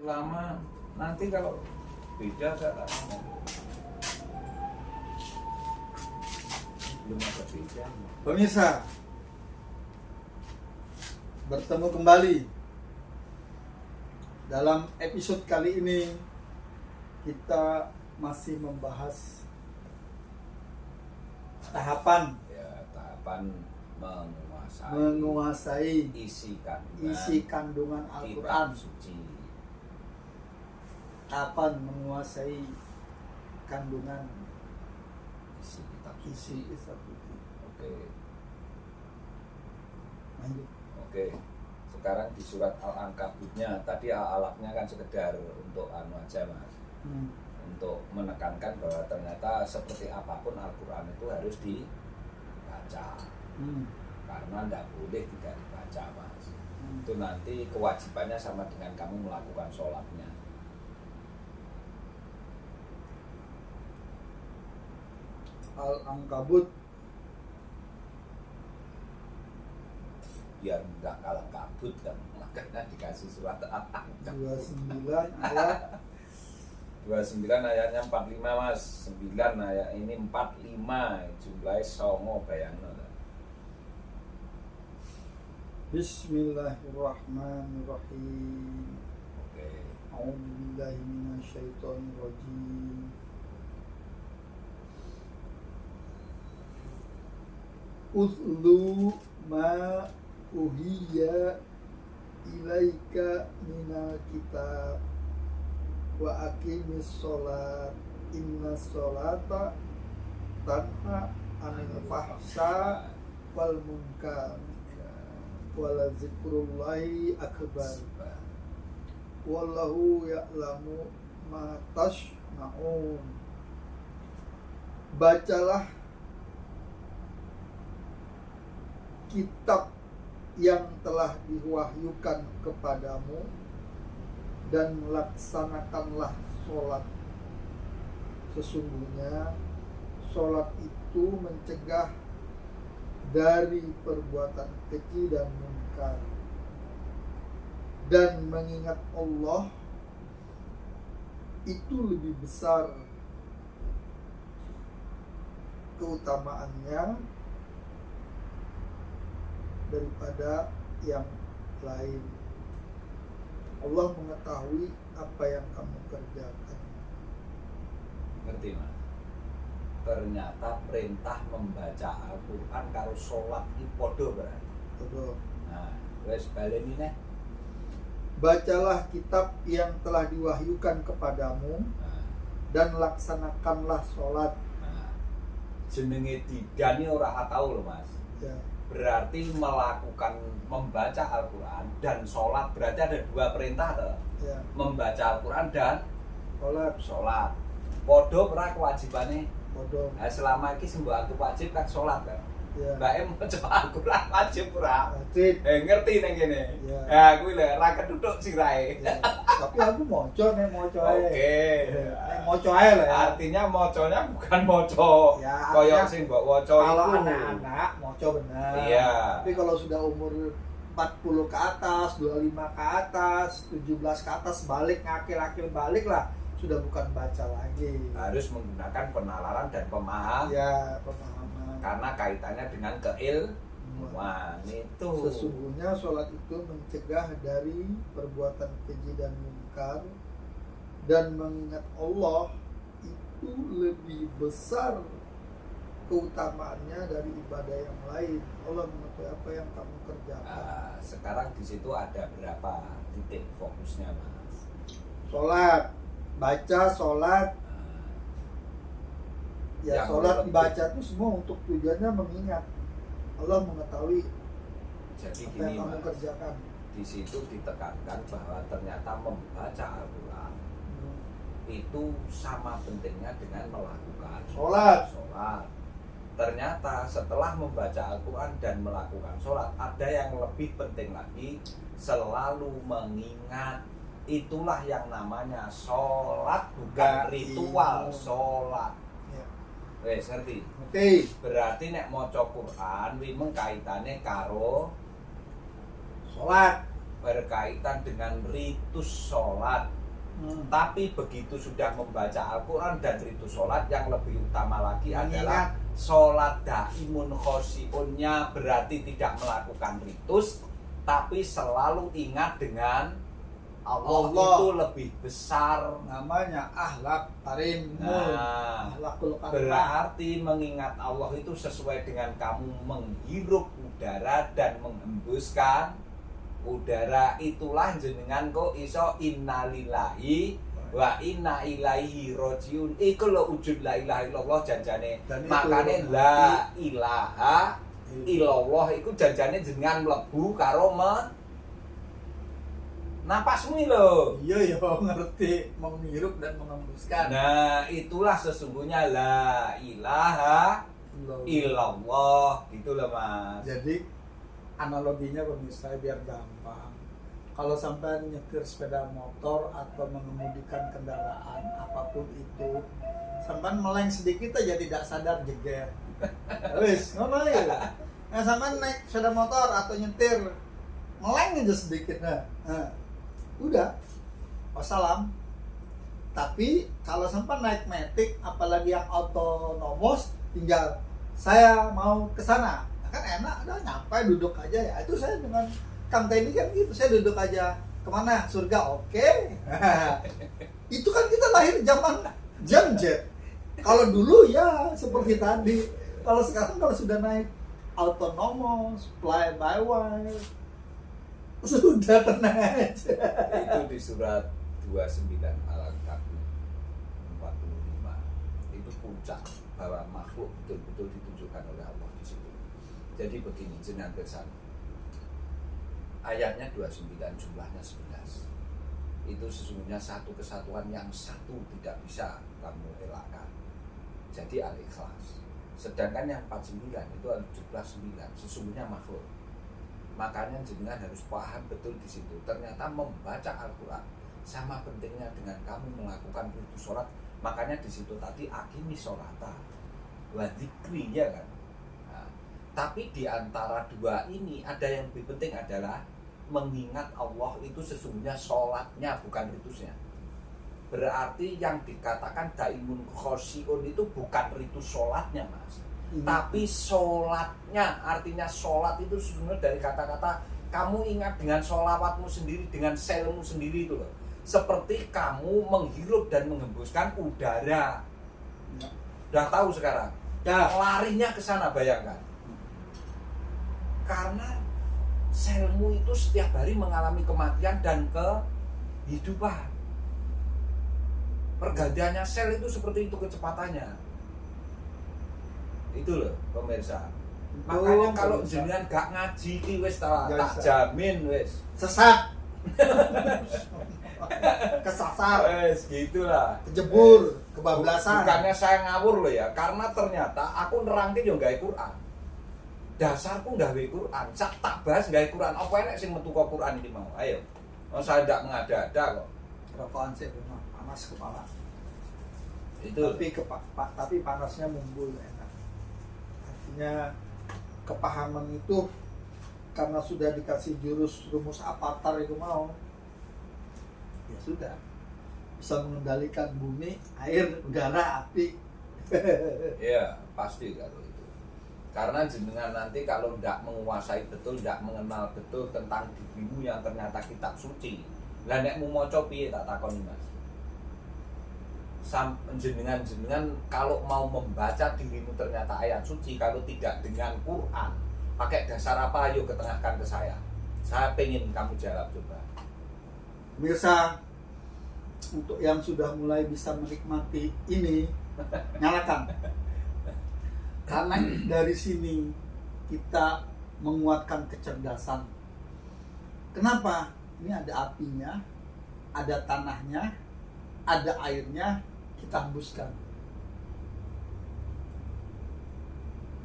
lama nanti kalau beda saya tanya belum ada beda. Pemirsa, bertemu kembali dalam episode kali ini. Kita masih membahas tahapan menguasai isi kandungan Al-Quran. kitab suci. Tahapan menguasai kandungan Isi kitab isi suci. kitab suci. Oke. Lanjut. Oke. Sekarang di surat Al-Ankabutnya tadi al-alaqnya kan sekedar untuk aja Mas. Untuk menekankan bahwa ternyata seperti apapun Al-Quran itu harus dibaca. Karena tidak boleh tidak dibaca Mas. Itu nanti kewajibannya sama dengan kamu melakukan sholatnya. Al-Ankabut Biar nggak kalah kabut kan, makanya dikasih surat Al-Ankabut 29 ayat 29 ayatnya 45 Mas. 9 ayat ini 45 jumlahnya songo bayangno. Bismillahirrahmanirrahim. Oke. A'udzubillahi minasyaitonirrajim. Utlu ma uhiya ilaika minal kitab wa aqimis sholat inna sholata tanha anil fahsya wal munkar wala zikrullahi akbar wallahu ya'lamu ma tasna'un. Bacalah kitab yang telah diwahyukan kepadamu dan laksanakanlah sholat. Sesungguhnya sholat itu mencegah dari perbuatan keji dan munkar, dan mengingat Allah itu lebih besar keutamaannya daripada yang lain. Allah mengetahui apa yang kamu kerjakan. Ngerti Mas? Ternyata perintah membaca Al-Quran karo sholat iki padha berarti. Betul. Nah, wes baleni neh. Bacalah kitab yang telah diwahyukan kepadamu dan laksanakanlah sholat. Nah, jenenge didani ora tau lho Mas. Ya. Berarti melakukan membaca Al-Quran dan sholat, berarti ada dua perintah toh. Ya. Membaca Al-Quran dan Sholat. sholat. Podo ora kewajibannya. Bodoh. Nah, selama ini sembuh aku wajib kan sholat kan. Ya. Mbak Em maca Al-Quran wajib ora? Wajib. Ngerti neng kene. Ya. Nah, kuwi lho ra keduduk sirahe. Ya. Tapi aku moco nih moco ae. Oke. Moco ae lah ya. Artinya moconya bukan moco Ya, koyo artinya sing mbok waca Kalau iku. anak-anak moco benar. Iya. Tapi kalau sudah umur 40 ke atas, 25 ke atas, 17 ke atas, balik ngakil-akil balik lah, sudah bukan baca lagi. Harus menggunakan penalaran dan pemahaman. Ya, pemahaman. Karena kaitannya dengan keilmuan itu. Sesungguhnya sholat itu mencegah dari perbuatan keji dan munkar, dan mengingat Allah itu lebih besar keutamaannya dari ibadah yang lain. Allah mengetahui apa yang kamu kerjakan. Sekarang di situ ada berapa titik fokusnya Mas? Sholat, baca sholat. Ya, sholat dibaca itu semua untuk tujuannya mengingat Allah mengetahui Jadi apa gini yang kamu Mas, kerjakan. di situ ditekankan bahwa ternyata membaca Al-Quran itu sama pentingnya dengan melakukan Sholat. Ternyata setelah membaca Al-Quran dan melakukan sholat, ada yang lebih penting lagi, selalu mengingat. Itulah yang namanya sholat, bukan ritual sholat. Ya. Wes ngerti? Ngerti. Berarti nek maca Quran wi mengkaitane karo Sholat. berkaitan dengan ritus sholat. Tapi begitu sudah membaca Al-Quran dan ritus sholat, yang lebih utama lagi adalah sholat daimun khosyi'unnya, berarti tidak melakukan ritus, tapi selalu ingat dengan Allah. Itu lebih besar, namanya akhlak karimul. Akhlakul karimah. Berarti mengingat Allah itu sesuai dengan kamu menghirup udara dan menghembuskan udara. Itulah jenengan kok iso innalillahi wa inna ilaihi rajiun. Iku lho wujud la ilaha illallah janjane. Makane la ilaha illallah iku janjane jenengan mlebu karo napasmu lho. Iya ya, ngerti menghirup dan menghembuskan. Nah, itulah sesungguhnya la ilaha illallah gitu loh Mas. Jadi analoginya pemirsa biar gampang. Kalau sampai nyetir sepeda motor atau mengemudikan kendaraan apapun itu, sampai meleng sedikit aja tidak sadar jeger. Wis, ngono ya. Nah, sampai naik sepeda motor atau nyetir meleng aja sedikit nah. Udah. Wassalam. Tapi kalau sampai naik matic apalagi yang autonomous, tinggal saya mau ke sana. Kan enak, udah nyampe duduk aja ya. Itu saya dengan Kang Teddy kan gitu, saya duduk aja. Kemana? Surga, oke. Itu kan kita lahir zaman jam jet. Kalau dulu ya seperti tadi. Kalau sekarang kalau sudah naik autonomous, fly by wire, sudah tenang aja. Itu di surat 29 Al-Ankabut 45. Itu puncak bahwa makhluk betul-betul ditunjukkan oleh Allah di situ. Jadi begini, jenengan bersama. Ayatnya 29, jumlahnya 11. Itu sesungguhnya satu kesatuan yang satu tidak bisa kamu elakkan. Jadi Al-Ikhlas. Sedangkan yang 49 itu jumlah 9, sesungguhnya makhluk. Makanya jenengan harus paham betul di situ. Ternyata membaca Al-Quran sama pentingnya dengan kamu melakukan ritus sholat. Makanya di situ tadi akimi sholata wa dzikri, ya kan. Tapi di antara dua ini ada yang lebih penting adalah mengingat Allah itu sesungguhnya sholatnya, bukan ritusnya. Berarti yang dikatakan daimun khosyi'un itu bukan ritus sholatnya Mas, tapi sholatnya. Artinya sholat itu sesungguhnya dari kata-kata kamu ingat dengan sholawatmu sendiri, dengan selmu sendiri itu loh. Seperti kamu menghirup dan menghembuskan udara. Udah tahu sekarang? Ya. Larinya ke sana, bayangkan. Karena selmu itu setiap hari mengalami kematian dan kehidupan. Pergantiannya sel itu seperti itu kecepatannya. Itu loh pemirsa. Makanya kalau jenengan gak ngaji ki wis tak jamin wis sesat. Kesasar. Wis gitulah. Kejebur, kebablasan. Bukannya saya ngawur loh ya, karena ternyata aku nerangke yo gawe Quran. Dasarku gawe Quran, sak tak bahas gawe Quran. Apa enek sing metu kok Quran iki mau? Ayo. Oh, saya ndak ngada-ada kok. Rokokan sih panas kepala. Itu. Tapi panasnya mumbul enak. Artinya kepahaman itu karena sudah dikasih jurus rumus avatar itu mau, ya sudah bisa mengendalikan bumi, air, udara, api. Iya, pasti kalau itu. Karena jenengan nanti kalau tidak menguasai betul, tidak mengenal betul tentang dirimu yang ternyata kitab suci. Lah nek mu maca piye tak takoni Mas. Jenengan kalau mau membaca dirimu ternyata ayat suci, kalau tidak dengan Quran, pakai dasar apa? Ayo ketengahkan ke saya. Saya pengen kamu jawab coba. Mirsa, untuk yang sudah mulai bisa menikmati ini, nyalakan. Karena dari sini kita menguatkan kecerdasan. Kenapa? Ini ada apinya, ada tanahnya, ada airnya, kita hembuskan.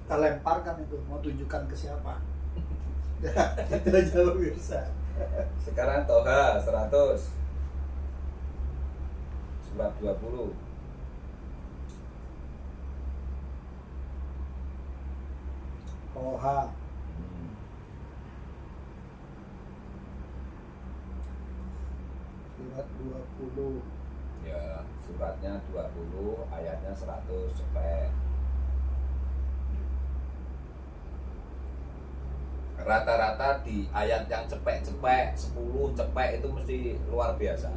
Kita lemparkan itu, mau tunjukkan ke siapa? Itu aja lo bisa. Sekarang Toha 100 surat 20. Toha. surat 20. Ya, suratnya 20, ayatnya 100 cepek. Rata-rata di ayat yang cepek-cepek 10 cepek itu mesti luar biasa.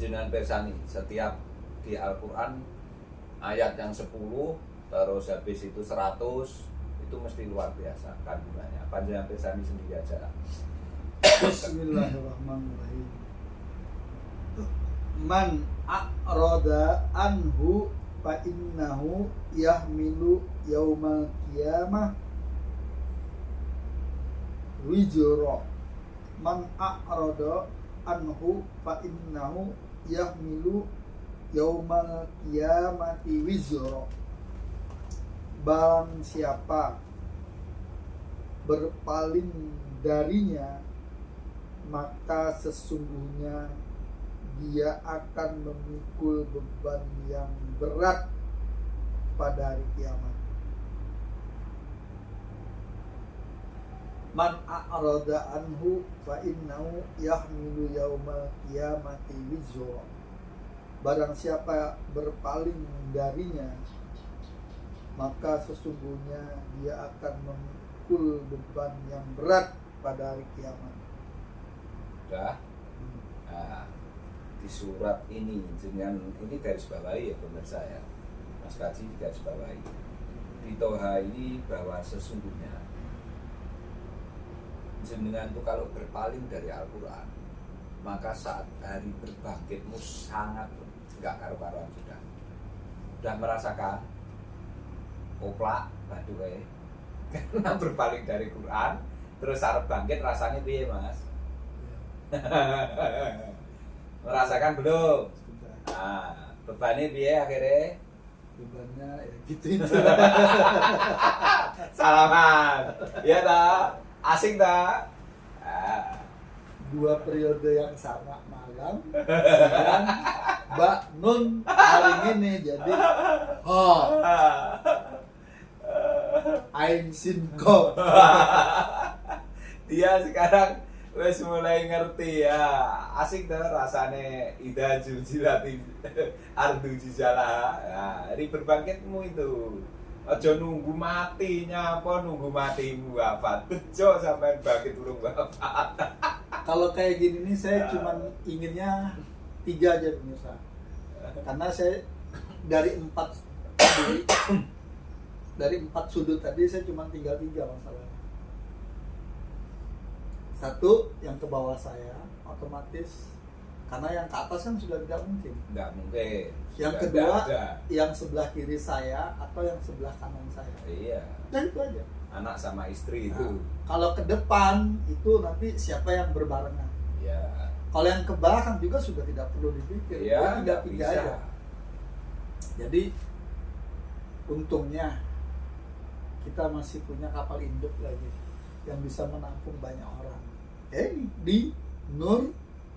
Jenengan persani setiap di Al-Qur'an ayat yang 10 terus habis itu 100 itu mesti luar biasa kandungannya. Panjenengan persani sendiri aja. Bismillahirrahmanirrahim. Man a'rada anhu fa innahu yahmilu yaumal qiyamah wizra. Man a'rada anhu fa innahu yahmilu yaumal qiyamati wizra. Barang siapa berpaling darinya, maka sesungguhnya dia akan memikul beban yang berat pada hari kiamat. Man a'rada anhu fa innahu yahmilu yaumal qiyamati wizra. Barang siapa berpaling darinya, maka sesungguhnya dia akan memikul beban yang berat pada hari kiamat. Udah. Nah, di surat ini dengan ini garis bawahi ya pemirsa ya, Mas Kaji di garis bawahi di Toha ini bahwa sesungguhnya jenengan tuh kalau berpaling dari Al-Quran, maka saat hari berbangkitmu sangat nggak karu-karuan sudah merasakan oplak batu karena berpaling dari Quran terus arep bangkit rasanya piye Mas? Merasakan belum? Nah, bebannya piye akhirnya? Bebannya ya gitu itu. Salaman. Ya ta? Asing ta? Ah. 2 periode yang sama malam dan Mbak Nun hari ini jadi Ain Sinkop. Dia sekarang wes mulai ngerti ya. Asik tuh rasane ida julzilati ardu jizalah. Nah, hari berbangkitmu itu. Aja nunggu matinya apa nunggu matimu wafat. Bejo sampai bangkit urung wafat. Kalau kayak gini nih saya cuman inginnya 3 aja pemirsa. Karena saya dari 4 sudut tadi saya cuma tinggal 3 masalahnya. 1 yang ke bawah saya otomatis, karena yang ke atas kan sudah tidak mungkin. Nggak mungkin. Yang Sudah kedua ada. yang sebelah kiri saya atau yang sebelah kanan saya. Iya. Dan itu aja. Anak sama istri itu. Nah, kalau ke depan itu nanti siapa yang berbarengan. Ya. Kalau yang ke belakang juga sudah tidak perlu dipikir. Iya, nggak 3 bisa. aja. Jadi untungnya kita masih punya kapal induk lagi yang bisa menampung banyak orang. Di Nur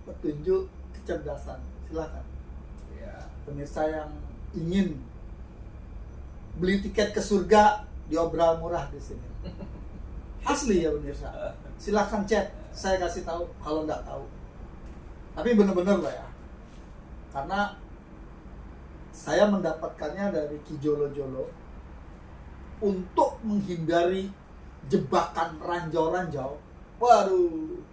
Petunjuk Kecerdasan. Silakan. Ya. Pemirsa yang ingin beli tiket ke surga diobral murah di sini. Asli ya pemirsa. Silakan chat, saya kasih tahu kalau nggak tahu. Tapi benar-benar lah ya. Karena saya mendapatkannya dari Ki Jolo-Jolo untuk menghindari jebakan ranjau-ranjau. Waduh.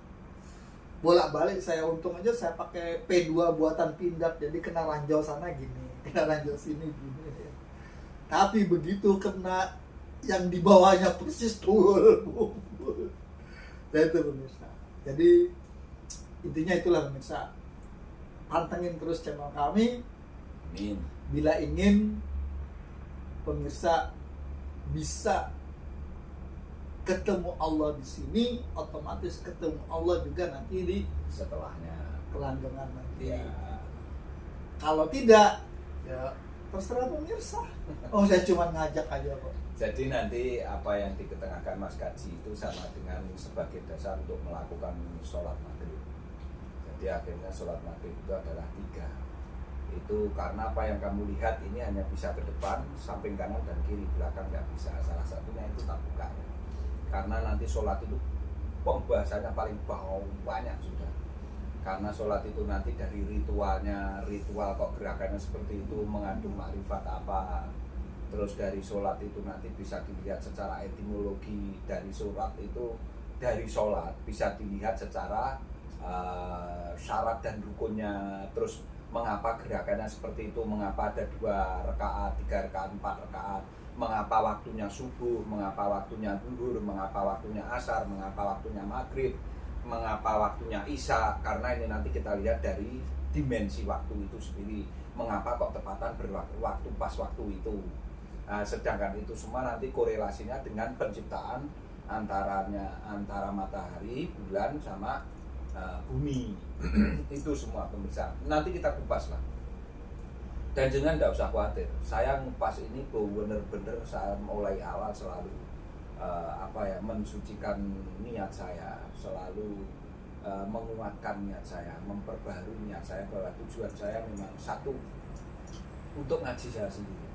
Bolak-balik saya untung aja saya pakai P2 buatan pindad, jadi kena ranjau sana gini, kena ranjau sini gini. Tapi begitu kena yang di bawahnya persis turun. Nah itu pemirsa. Jadi intinya itulah pemirsa. Pantengin terus channel kami. Amin. Bila ingin pemirsa bisa ketemu Allah di sini, otomatis ketemu Allah juga nanti di Setelahnya. pelanggangan nanti. Ya. Kalau tidak, ya terserah pemirsa. Oh, saya cuma ngajak aja kok. Jadi nanti apa yang diketengahkan Mas Kaji itu sama dengan sebagai dasar untuk melakukan sholat maghrib. Jadi akhirnya sholat maghrib itu adalah 3. Itu karena apa yang kamu lihat ini hanya bisa ke depan, samping kanan dan kiri, belakang nggak bisa. Salah satunya itu tak buka ya. Karena nanti sholat itu pembahasannya paling banyak sudah. karena sholat itu nanti dari ritualnya, ritual kok gerakannya seperti itu mengandung makrifat apa. Terus dari sholat itu nanti bisa dilihat secara etimologi, dari sholat itu, dari sholat bisa dilihat secara syarat dan rukunnya. Terus mengapa gerakannya seperti itu, mengapa ada 2 rakaat, 3 rakaat, 4 rakaat, mengapa waktunya subuh, mengapa waktunya zuhur, mengapa waktunya asar, mengapa waktunya maghrib, mengapa waktunya isya. Karena ini nanti kita lihat dari dimensi waktu itu sendiri, mengapa kok tepatan berwaktu pas waktu itu. Nah, sedangkan itu semua nanti korelasinya dengan penciptaan antara matahari, bulan sama bumi. Itu semua pemirsa. Nanti kita kupas lah. Dan jangan tidak usah khawatir. Saya ngupas ini bener-bener saya mulai awal selalu mensucikan niat saya, selalu menguatkan niat saya, memperbaharui niat saya bahwa tujuan saya memang satu, untuk ngaji saya sendiri.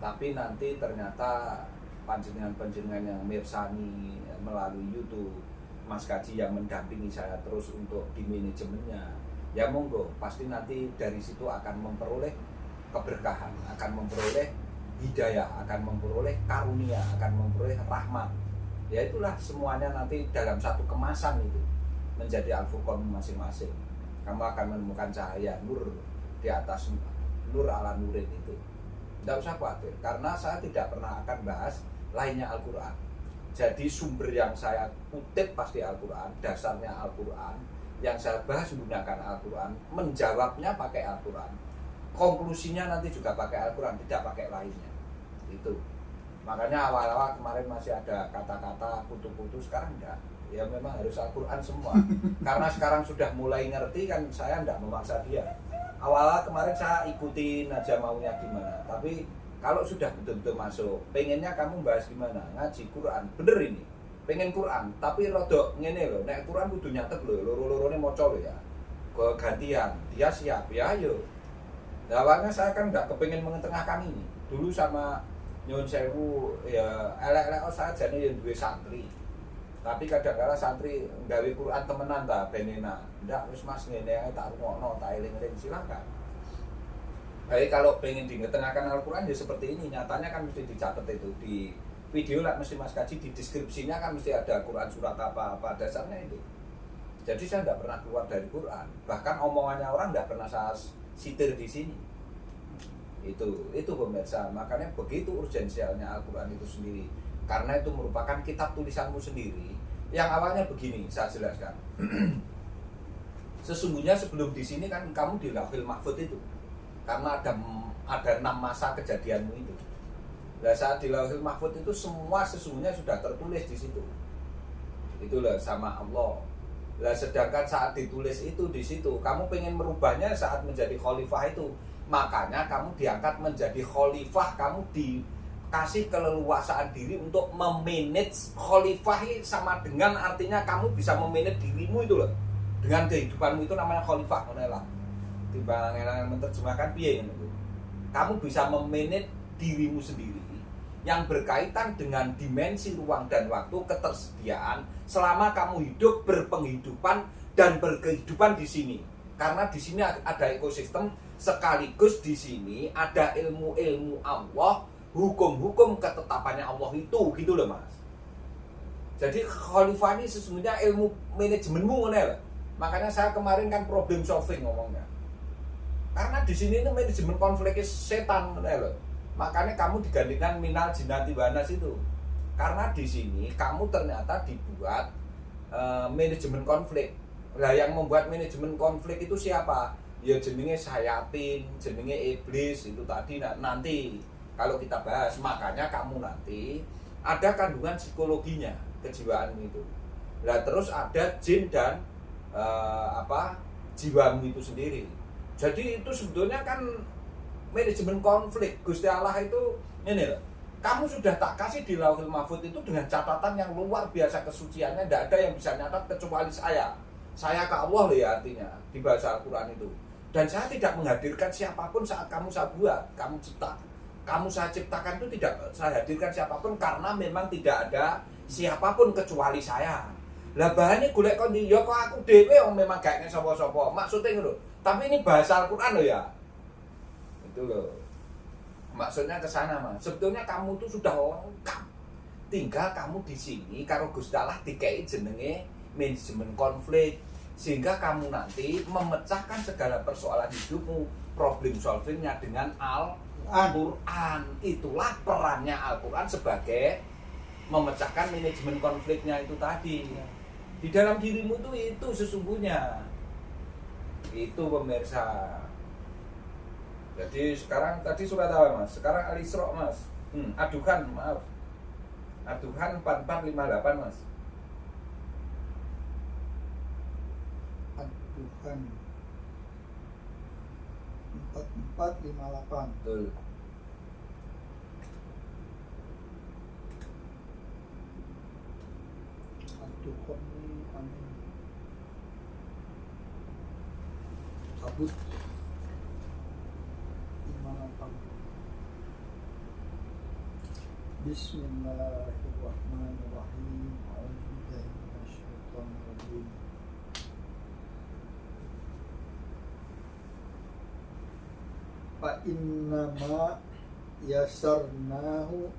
Tapi nanti ternyata panjenengan-panjenengan yang mirsani melalui YouTube, Mas Kaji yang mendampingi saya terus untuk di manajemennya, ya monggo, pasti nanti dari situ akan memperoleh keberkahan, akan memperoleh hidayah, akan memperoleh karunia, akan memperoleh rahmat. Ya itulah semuanya nanti dalam satu kemasan itu menjadi Al-Furqan masing-masing. Kamu akan menemukan cahaya nur di atas nur ala nurin itu. Tidak usah khawatir, karena saya tidak pernah akan bahas lainnya Al-Quran. Jadi sumber yang saya kutip pasti Al-Quran, dasarnya Al-Quran. Yang saya bahas menggunakan Al-Quran, menjawabnya pakai Al-Quran, konklusinya nanti juga pakai Al-Quran, tidak pakai lainnya. Itu makanya awal-awal kemarin masih ada kata-kata putu-putu, sekarang enggak. Ya memang harus Al-Quran semua. Karena sekarang sudah mulai ngerti kan, saya enggak memaksa dia. Awal-awal kemarin saya ikutin aja maunya gimana, tapi kalau sudah betul-betul masuk, pengennya kamu bahas gimana, ngaji Quran, bener ini, pengen Quran, tapi rodok ngene lho, nek Quran kudu nyatet lho, loro-lorone maca lho ya, gantian, dia siap, ya ayo. Awalnya saya kan nggak kepengen mengetengahkan ini, dulu sama Nyun Sewu, ya elek-elek saya jane yang duwe santri, tapi kadang-kadang santri nggawe Quran temenan ta benena, ndak wis mas ngene ae tak rungokno, tak eling-eling, silakan. Baik, kalau pengen ditengahkan Al-Quran ya seperti ini, nyatanya kan mesti dicatat itu di video lah, mesti Mas Kaji di deskripsinya kan mesti ada Quran surat apa dasarnya itu. Jadi saya tidak pernah keluar dari Quran, bahkan omongannya orang tidak pernah saya sitir di sini. Itu pemirsa, makanya begitu urgensialnya Al-Quran itu sendiri, karena itu merupakan kitab tulisanmu sendiri. Yang awalnya begini, saya jelaskan. Sesungguhnya sebelum di sini kan kamu di Lauhil Mahfuz itu. Karena ada 6 masa kejadianmu itu. Nah, saat di Lauhil Mahfuz itu semua sesungguhnya sudah tertulis di situ. Itulah sama Allah. Nah, sedangkan saat ditulis itu di situ, kamu pengen merubahnya saat menjadi khalifah itu. Makanya kamu diangkat menjadi khalifah, kamu dikasih keleluasaan diri untuk memanage khalifah, sama dengan artinya kamu bisa memanage dirimu itu loh. Dengan kehidupanmu itu namanya khalifah, lah. Timbang yang menerjemahkan piye ngono. Kamu bisa memanage dirimu sendiri yang berkaitan dengan dimensi ruang dan waktu, ketersediaan selama kamu hidup berpenghidupan dan berkehidupan di sini. Karena di sini ada ekosistem, sekaligus di sini ada ilmu-ilmu Allah, hukum-hukum ketetapannya Allah itu, gitu loh Mas. Jadi khalifah ini sesungguhnya ilmu manajemenmu ngono. Makanya saya kemarin kan problem solving ngomongnya. Karena di sini itu manajemen konflik setan, loh. Makanya kamu digantikan minal jinati wanas itu. Karena di sini kamu ternyata dibuat manajemen konflik. Lah yang membuat manajemen konflik itu siapa? Ya jenenge sayatin, jenenge iblis itu tadi nanti kalau kita bahas. Makanya kamu nanti ada kandungan psikologinya, kejiwaanmu itu. Lah terus ada jin dan jiwamu itu sendiri. Jadi itu sebetulnya kan manajemen konflik. Gusti Allah itu ini loh. Kamu sudah tak kasih di Lauhil Mahfuz itu dengan catatan yang luar biasa kesuciannya, tidak ada yang bisa nyatat kecuali saya. Saya ke Allah loh ya artinya di bahasa Al-Quran itu. Dan saya tidak menghadirkan siapapun saat kamu saya buat, kamu cipta. Kamu saya ciptakan itu tidak saya hadirkan siapapun karena memang tidak ada siapapun kecuali saya. Lah bahane golek kon ya kok aku dhewe wong memang gak nek sapa-sapa. Maksudnya ngono. Tapi ini bahasa Al-Qur'an loh ya. Itu loh. Maksudnya ke sana, Mas. Sebetulnya kamu tuh sudah lengkap. Tinggal kamu di sini karo Gusti Allah dikei jenenge manajemen konflik sehingga kamu nanti memecahkan segala persoalan hidupmu, problem solvingnya dengan Al-Qur'an. Itulah perannya Al-Qur'an sebagai memecahkan manajemen konfliknya itu tadi. Di dalam dirimu itu sesungguhnya. Itu pemirsa. Jadi sekarang tadi surat apa, Mas? Sekarang Al-Isra, Mas. Aduhan, maaf. Aduhan 4458, Mas. Aduhan 4458. Betul. Aduhan ini cabut 58. Bismillahirrahmanirrahim. A'udzubillahi minasyaitonir rajim. Fa innama yasarnahu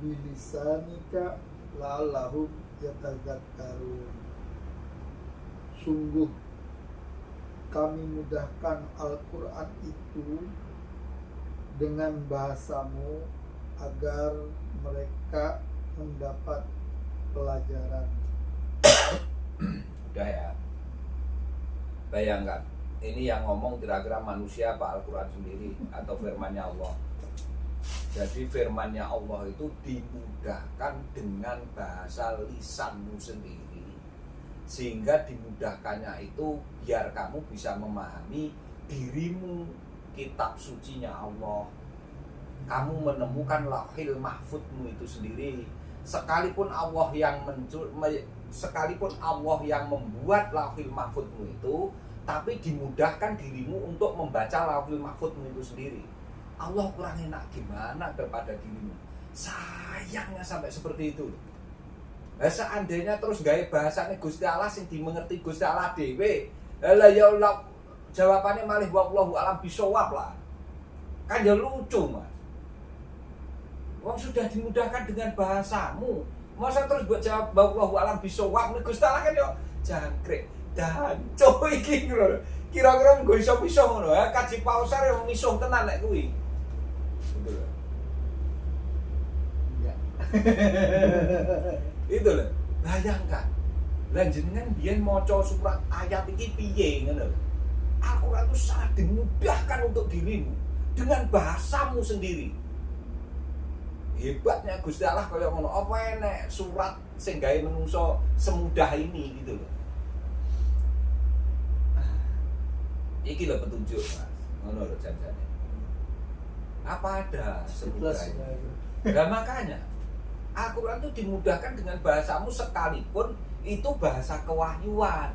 bilisanika la'allahum yatadzakkarun. Sungguh kami mudahkan Al-Qur'an itu dengan bahasamu agar mereka mendapat pelajaran. Udah ya. Bayangkan, ini yang ngomong kira-kira manusia apa Al-Qur'an sendiri atau firman-Nya Allah. Jadi firman-Nya Allah itu dimudahkan dengan bahasa lisanmu sendiri. Sehingga dimudahkannya itu biar kamu bisa memahami dirimu, kitab sucinya Allah. Kamu menemukan lauhil mahfudmu itu sendiri. Sekalipun Allah yang sekalipun Allah yang membuat lauhil mahfudmu itu, tapi dimudahkan dirimu untuk membaca lauhil mahfudmu itu sendiri. Allah kurang enak gimana daripada dirimu. Sayangnya sampai seperti itu. Nah, seandainya terus gaya bahasanya Gusti Allah sing dimengerti Gusti Allah dhewe, lah ya Allah jawabannya malih wallahu alam bisawab lah. Kan ya lucu, Mas. Wong sudah dimudahkan dengan bahasamu. Masa terus buat jawab wallahu alam bisawab nek Gusti Allah kan yo jangkrik. Danco iki lho. Kira-kira nggo iso-iso ngono ya, kaji pausar yo misuh tenan nek kuwi. Gitu lho. Ya. Itu loh, bayangkan. Lah jenengan biyen maca surat ayat iki piye ngono. Al-Qur'an itu sangat dimudahkan untuk dirimu dengan bahasamu sendiri. Hebatnya Gusti Allah kaya ngono. Apa enek surat sing gawe menungso semudah ini gitu loh. Iki lho petunjuk, Mas. Ngono lho janjane. Apa ada semudah ini? Nah makanya Al-Quran itu dimudahkan dengan bahasamu sekalipun itu bahasa kewahyuan.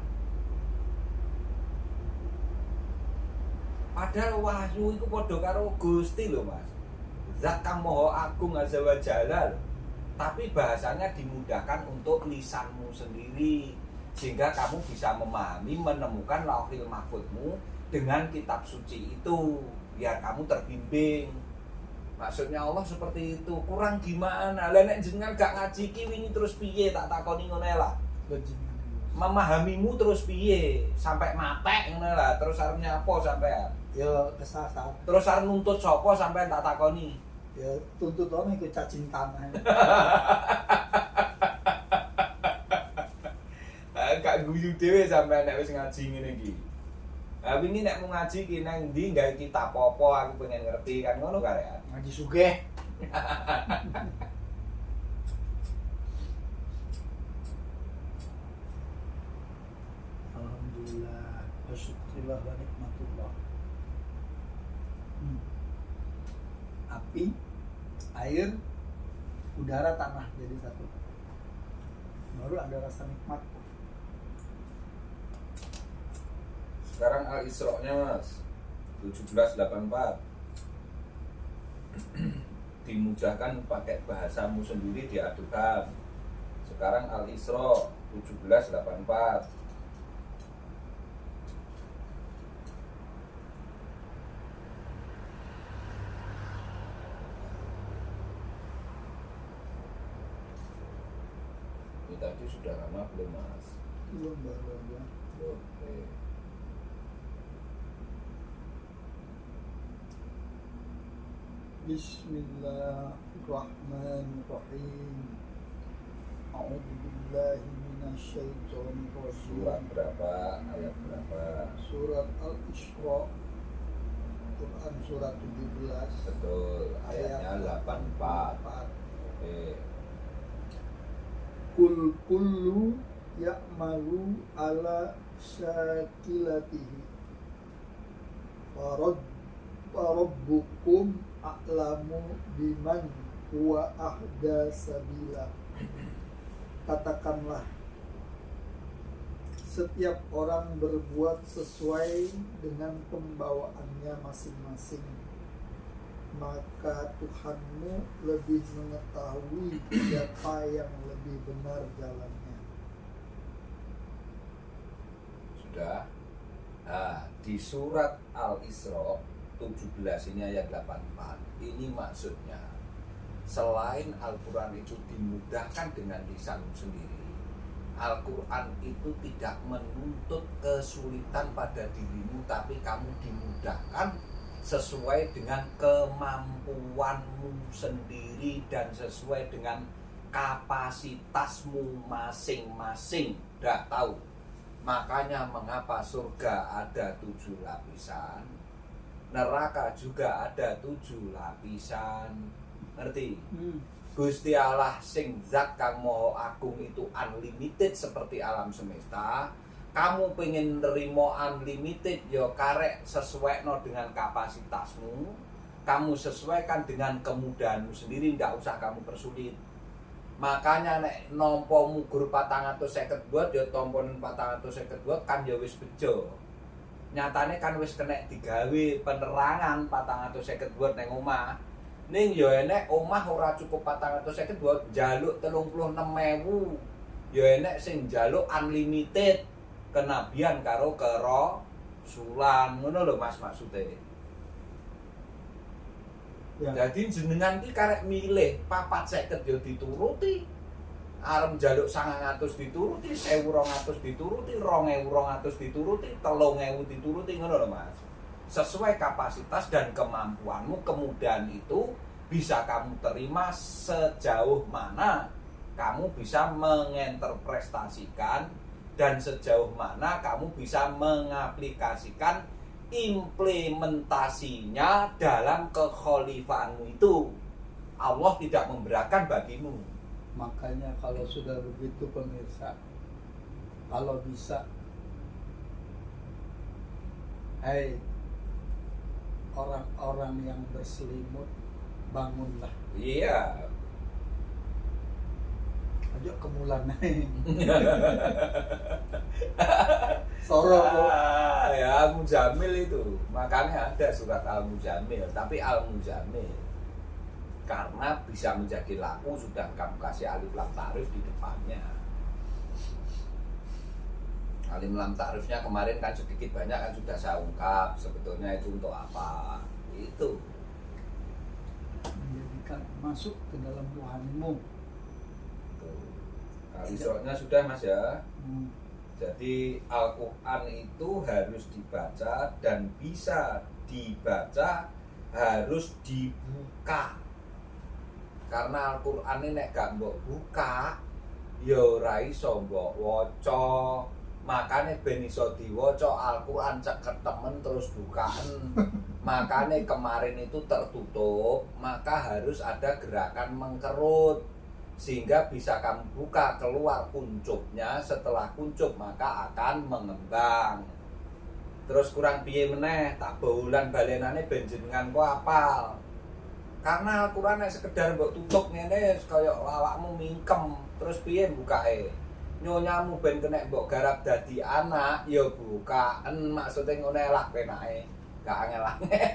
Padahal wahyu itu padha karo Gusti lho, Mas. Zat kang Maha Agung Azza wa Jalla. Tapi bahasanya dimudahkan untuk lisanmu sendiri sehingga kamu bisa memahami, menemukan lauhil mahfudmu dengan kitab suci itu biar kamu terbimbing. Maksudnya Allah seperti itu. Kurang gimana? Lah nek jenengan gak ngaji ki wingi terus piye tak takoni ngono lah. Memahamimu terus piye? Sampai matek ngono lah. Terus arep nyapa sampean? Ya kesasar. Terus arep nuntut sapa sampean tak takoni? Ya tuntutan ikut cacing tanah. Gak guyu dhewe sampean nek wis ngaji ngene iki. Lah wingi nek mau ngaji ki nang ndi gawe kitab apa aku pengen ngerti kan ngono karean. Ngaji sugih. Alhamdulillah wa syukurillah wa nikmatullah. Api, air, udara, tanah jadi satu. Baru ada rasa nikmat. Sekarang Al-Isra-nya, Mas. 1784. Dimudahkan pakai bahasamu sendiri diadukan. Sekarang Al-Isra 1784. Ini tadi sudah lama belum Mas? Belum, baru aja. Oke. Bismillahirrahmanirrahim. A'udzu billahi minasyaitonir Surat rajim. berapa? Ayat berapa? Surat Al-Isra, Quran surat 17 Betul, ayatnya 84. Oke. Kul kullu ya'malu ala syakilatihi Rabbukum a'lamu biman huwa ahda sabila. Katakanlah, setiap orang berbuat sesuai dengan pembawaannya masing-masing, maka Tuhanmu lebih mengetahui siapa yang lebih benar jalannya. Sudah. Nah, di surat Al-Isra 17 ini ayat 84. Ini maksudnya, selain Al-Quran itu dimudahkan dengan lisanmu sendiri, Al-Quran itu tidak menuntut kesulitan pada dirimu, tapi kamu dimudahkan sesuai dengan kemampuanmu sendiri dan sesuai dengan kapasitasmu masing-masing. Udah tahu? Makanya mengapa surga ada 7 lapisan, neraka juga ada 7 lapisan. Ngerti? Gusti Allah sing zat kang moho agung itu unlimited seperti alam semesta. Kamu pengen nerimo unlimited, yo karek sesuaikan dengan kapasitasmu. Kamu sesuaikan dengan kemudahanmu sendiri, ndak usah kamu persulit. Makanya nek nompo mugur 450 buat ya tompon 450 buat kan ya wis bejo. Nyatane kan wis kena digawe penerangan 450 buat neng omah. Ning ya enek omah ora cukup 450 buat njaluk 36.000. Ya enek sing njaluk unlimited kenabian karo kerasulan. Ngono lho Mas maksude. Ya. Jadi jenengan ki karek milih 450 yo dituruti. Arep njaluk 900 dituruti, 1.200 dituruti, 2.200 dituruti, 3.000 dituruti, ngono lho Mas. Sesuai kapasitas dan kemampuanmu, kemudahan itu bisa kamu terima sejauh mana kamu bisa menginterpretasikan dan sejauh mana kamu bisa mengaplikasikan implementasinya dalam kekhalifaanmu itu. Allah tidak memberatkan bagimu. Makanya kalau sudah begitu pemirsa, kalau bisa, hai orang-orang yang berselimut, bangunlah. Iya. Ayo kemulan nih. Sorok. Ya Al-Muzamil itu. Makanya ada surat Al-Muzamil, tapi Al-Muzamil karena bisa menjadi laku sudah kamu kasih alif lam ta'rif di depannya. Alif lam ta'rifnya kemarin kan sedikit banyak kan sudah saya ungkap sebetulnya itu untuk apa. Itu Menjadikan masuk ke dalam Tuhanmu. Al-Isra-nya sudah Mas ya. Jadi Al-Quran itu harus dibaca dan bisa dibaca, harus dibuka. Karena Al-Quran ini nek gak mbok buka, ya ora iso mbok waca. Makane ben iso diwaca Al-Quran ceket temen terus bukaan. Makane kemarin itu tertutup, maka harus ada gerakan mengkerut sehingga bisa kamu buka keluar kuncupnya. Setelah kuncup maka akan mengembang. Terus kurang piye meneh tak baulan balenane ben jenengan ku apal. Karena Al-Quran sekedar mbok tutup ngene kaya awakmu mingkem terus piye bukake. Nyonyamu ben kena mbok garap dadi anak ya bukaan, maksudnya ngene lah penake. Gak angel-angel.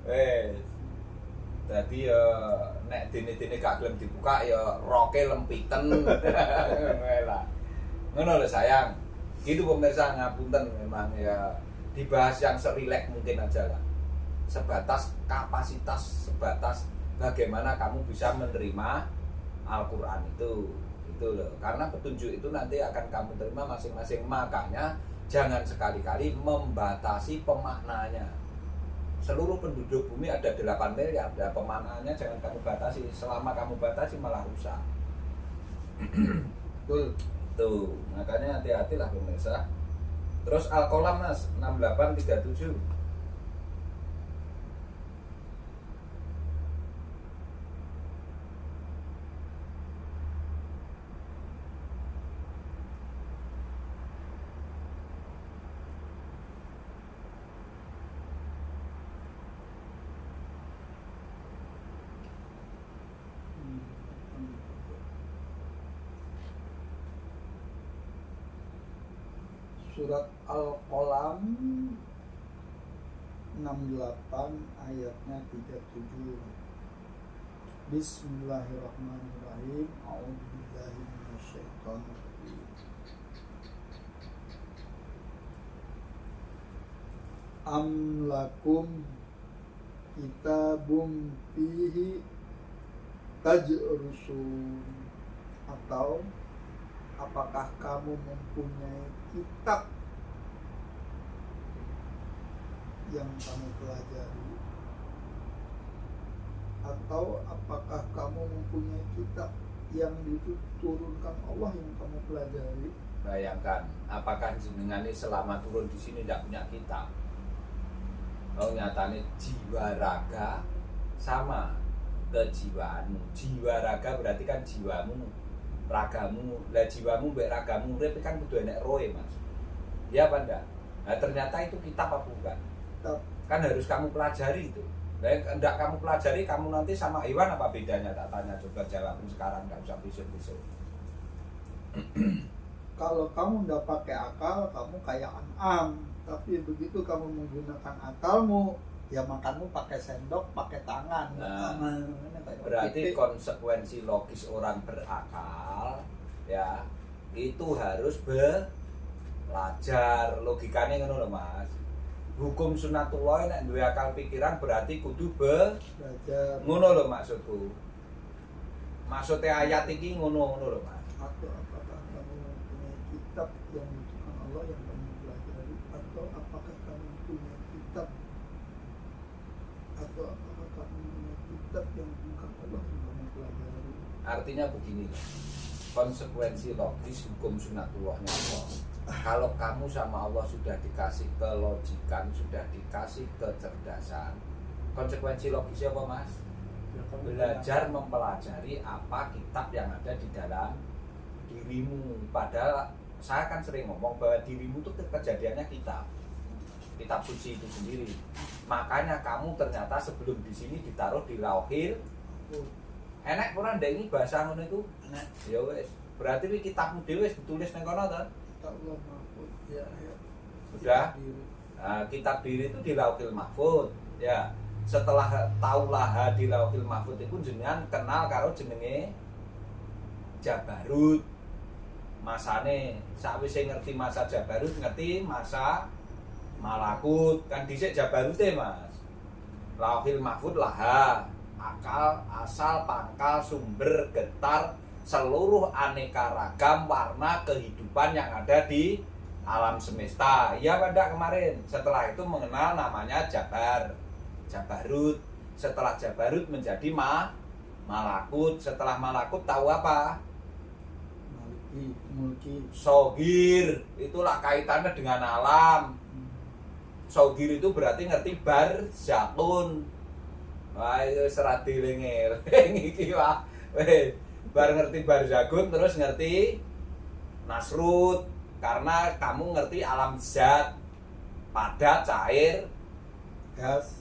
Wes. Dadi ya nek dene-dene gak gelem dibuka ya roke lempiten. Lah. Ngono lho sayang. Gitu pemirsa, ngapunten memang ya dibahas yang serilek mungkin aja lah. Sebatas kapasitas, sebatas bagaimana kamu bisa menerima Al-Qur'an itu. Gitu loh. Karena petunjuk itu nanti akan kamu terima masing-masing. Makanya jangan sekali-kali membatasi pemaknanya. Seluruh penduduk bumi ada 8 miliar, ya pemaknanya jangan kamu batasi. Selama kamu batasi malah rusak. Betul. Tuh, makanya hati-hatilah pemirsa. Terus Al-Qalam Mas 6837. Surat Al-Qalam 68 ayatnya 37. Bismillahirrahmanirrahim. A'udzubillahi minasyaitonirrajim. Am lakum kitabum fihi tajrusun, atau apakah kamu mempunyai kitab yang kamu pelajari, atau apakah kamu mempunyai kitab yang diturunkan Allah yang kamu pelajari? Bayangkan, apakah jenengan ini selama turun di sini tidak punya kitab? Oh nyatanya jiwa raga sama kejiwaanmu. Jiwa raga berarti kan jiwamu, ragamu. Lah jiwamu mbek ragamu urip kan kudu enek roe, Mas. Ya apa enggak? Nah, ternyata itu kitab apa bukan? Kan harus kamu pelajari itu. Nah, enggak kamu pelajari, kamu nanti sama hewan apa bedanya? Tak tanya, coba jawabin sekarang, enggak usah besok-besok. Kalau kamu nggak pakai akal, kamu kayak an'am. Tapi begitu kamu menggunakan akalmu, ya makanmu pakai sendok, pakai tangan. Nah, berarti konsekuensi logis orang berakal, ya itu harus belajar. Logikanya ngono lho Mas. Hukum sunatullah nek duwe akal pikiran berarti kudu belajar. Ngono lho maksudku. Maksudnya ayat iki ngono lho Mas. Atau apakah kamu mempunyai kitab yang diturunkan Allah yang kamu pelajari, atau apakah kamu punya kitab, atau apakah kamu punya kitab yang diturunkan Allah yang kamu pelajari? Artinya begini loh. Konsekuensi logis hukum sunatullahnya Allah. Kalau kamu sama Allah sudah dikasih kelogikan, sudah dikasih kecerdasan, konsekuensi logisnya apa Mas? Belajar mempelajari apa kitab yang ada di dalam dirimu. Padahal saya kan sering ngomong bahwa dirimu itu kejadiannya kitab suci itu sendiri. Makanya kamu ternyata sebelum di sini ditaruh di lauhil. Enak pura ndek bahasa ngono itu. Enak. Ya wis. Berarti iki kitabmu dhewe wis ditulis nang kono to? Allah Mahfud, ya, ya. Sudah. Nah, kitab diri itu di lauhil mahfud. Ya. Setelah tahu laha di lauhil mahfud itu jenengan kenal karo jenenge Jabarut. Masane sakwise ngerti masa Jabarut, ngerti masa malakut. Kan dhisik Jabarute Mas. Lauhil mahfud laha, akal, asal, pangkal, sumber, getar, seluruh aneka ragam warna kehidupan yang ada di alam semesta. Ya pada kemarin. Setelah itu mengenal namanya Jabarut. Setelah Jabarut menjadi malakut. Setelah malakut tahu apa? Mulki. Sogir. Itulah kaitannya dengan alam. Sogir itu berarti ngerti barzakun. Wah itu serat dilengir. Iki wah. Bar ngerti barzakun terus ngerti nasrut. Karena kamu ngerti alam zat, padat, cair, gas.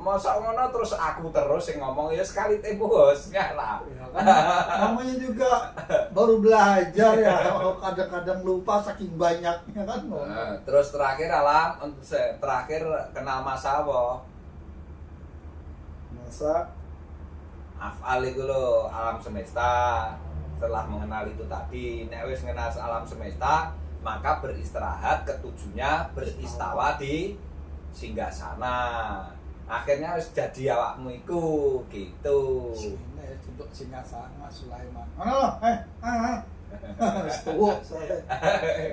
Masa ngono terus aku terus yang ngomong ya sekali bos lah. Ya, kan? Namanya juga baru belajar ya, kadang-kadang lupa saking banyaknya kan. Nah, terus terakhir kenal masa apa? Masa Af'al itu loh, alam semesta. Setelah mengenal itu tadi, nek wis mengenal alam semesta, maka beristirahat, ketujuhnya beristawa di singgasana. Akhirnya wis jadi awakmu iku gitu. Ini untuk singgasana Sulaiman. Mana lo? Wis tuwuk soalnya.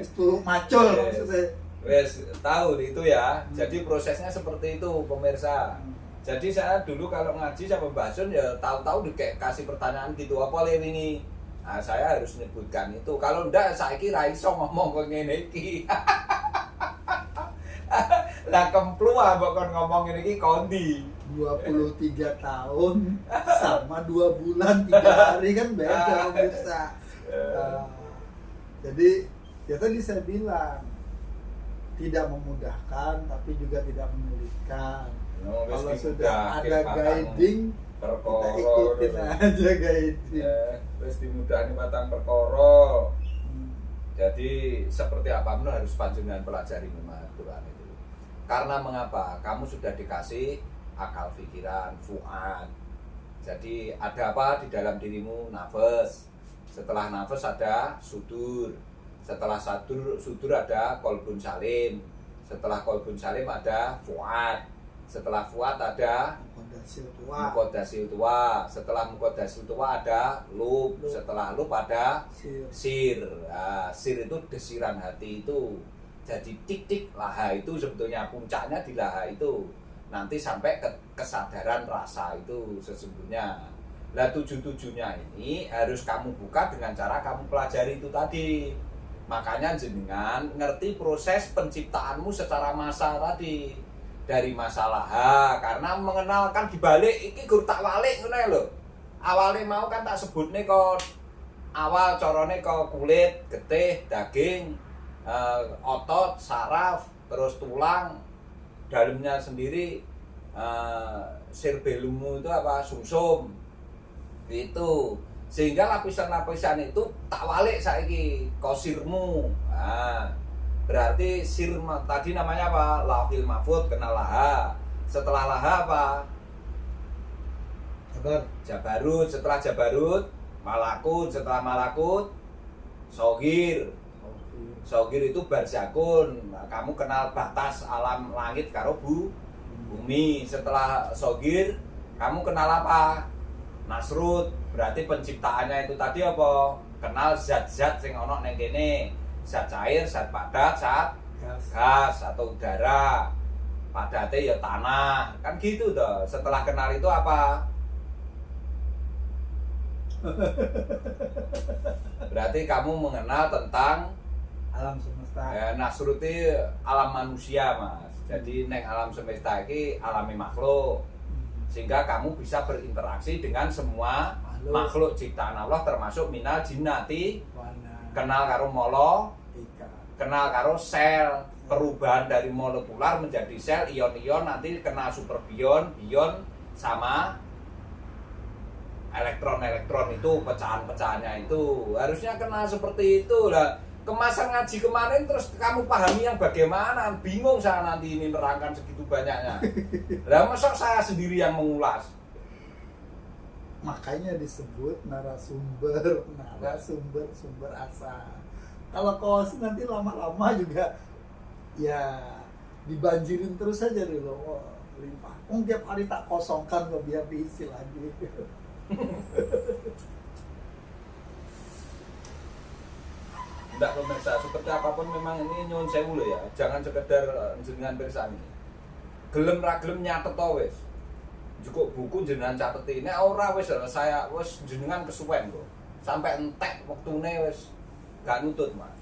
Wis tuwuk macul maksudnya. Wes tahu itu ya. Jadi prosesnya seperti itu pemirsa. Jadi saya dulu kalau ngaji sama Mbak Sun ya tahu-tahu dikasih pertanyaan gitu, apa le ini? Nah, saya harus menyebutkan itu. Kalau ndak saiki ra iso ngomong kok ngene iki. Lah kemplu mbok kon ngomong ngene iki kondi. 23 tahun sama 2 bulan 3 hari kan beda pemirsa. Jadi ya tadi saya bilang tidak memudahkan tapi juga tidak menyulitkan. Kalau sudah ada guiding kita ikutin aja guiding. Terus dimudahkan batang perkara. Jadi seperti apa pun harus panjenengan pelajari memang Al-Quran itu. Karena mengapa? Kamu sudah dikasih akal pikiran, fuad. Jadi ada apa di dalam dirimu? Nafas. Setelah nafas ada sudur. Setelah sudur ada kolbun salim. Setelah kolbun salim ada fuad. Setelah fuad ada muqaddasil tua. Setelah muqaddasil tua ada lub. Setelah lub ada sir. Nah, sir itu desiran hati itu. Jadi titik laha itu sebetulnya puncaknya di laha itu. Nanti sampai ke kesadaran rasa itu sesungguhnya. Lah tujuh-tujuhnya ini harus kamu buka dengan cara kamu pelajari itu tadi. Makanya jenengan ngerti proses penciptaanmu secara massa tadi. Dari masalah karena mengenalkan dibalik iki gur tak walik ngono lho. Awale mau kan tak sebutne kok awal corone kok kulit, getih, daging, otot, saraf, terus tulang, dalamnya sendiri cerebellummu itu apa sumsum. Itu sehingga lapisan-lapisan itu tak walik saiki kosirmu. Nah, berarti sir tadi namanya apa? Lauhil mahfud kenal laha. Setelah laha apa? Jabarut. Setelah jabarut malakut. Setelah malakut sogir. Sogir itu barzakun. Nah, kamu kenal batas alam langit karo bumi. Setelah sogir kamu kenal apa? Nasrut. Berarti penciptaannya itu tadi apa? Kenal zat-zat sing ana ning kene. Zat cair, zat padat, zat gas atau udara. Padatnya ya tanah. Kan gitu toh. Setelah kenal itu apa? Berarti kamu mengenal tentang alam semesta. Nasruti alam manusia, Mas. Jadi neng alam semesta ini alami makhluk. Sehingga kamu bisa berinteraksi dengan semua makhluk ciptaan Allah termasuk minal jinnati. Kenal karo molo, kenal karo sel, perubahan dari molekular menjadi sel, ion-ion, nanti kenal superbion, bion sama elektron-elektron itu pecahan-pecahannya itu harusnya kenal seperti itu lah. Kemasan ngaji kemarin terus kamu pahami yang bagaimana? Bingung saya nanti ini nerangkan segitu banyaknya. Lah masa saya sendiri yang mengulas? Makanya disebut narasumber, sumber asa. Kalau kos nanti lama-lama juga ya dibanjirin terus aja deh lo, limpah. Tiap hari tak kosongkan lo biar diisi lagi. Tidak pemirsa, seperti apapun memang ini nyuwun sewu lho ya. Jangan sekedar jenengan pirsani. Gelem ra gelem nyatet to wis. Cukup buku jenengan cateti. Nek ora wis saya wis jenengan kesuwen kok. Sampai entek wektune wis gak nutut, Mas.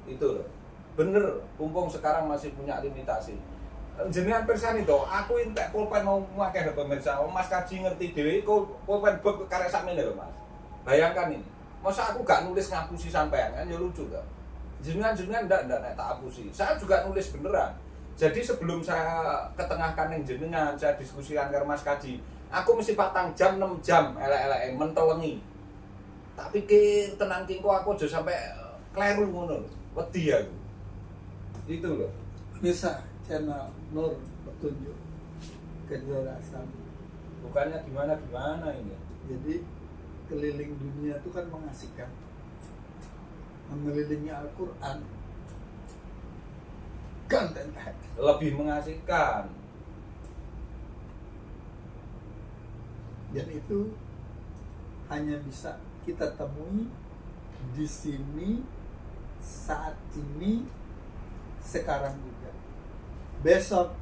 Itu loh. Bener, mumpung sekarang masih punya limitasi. Jenengan pirsani to, aku entek pulpen mau akeh lho pemirsa. Mas Kaji ngerti dhewe pulpen bek karek sakmene lho, Mas. Bayangkan ini. Masa aku gak nulis ngapusi sampean kan ya lucu kan. Jenengan ndak nek tak hapusi. Saya juga nulis beneran. Jadi sebelum saya ketengahkan yang jenengan, saya diskusikan karo Mas Kaji, aku mesti 4 jam, 6 jam elek-elek mentelengi. Tak pikir tenang kingko aku aja sampai kleru ngono lho. Wedi aku. Itu loh. Bisa channel Nur Petunjuk Kejelasan. Bukannya gimana ini. Jadi keliling dunia itu kan mengasihkan, mengelilingi Al-Quran kan lebih mengasihkan. Dan itu hanya bisa kita temui di sini, saat ini, sekarang juga. Besok,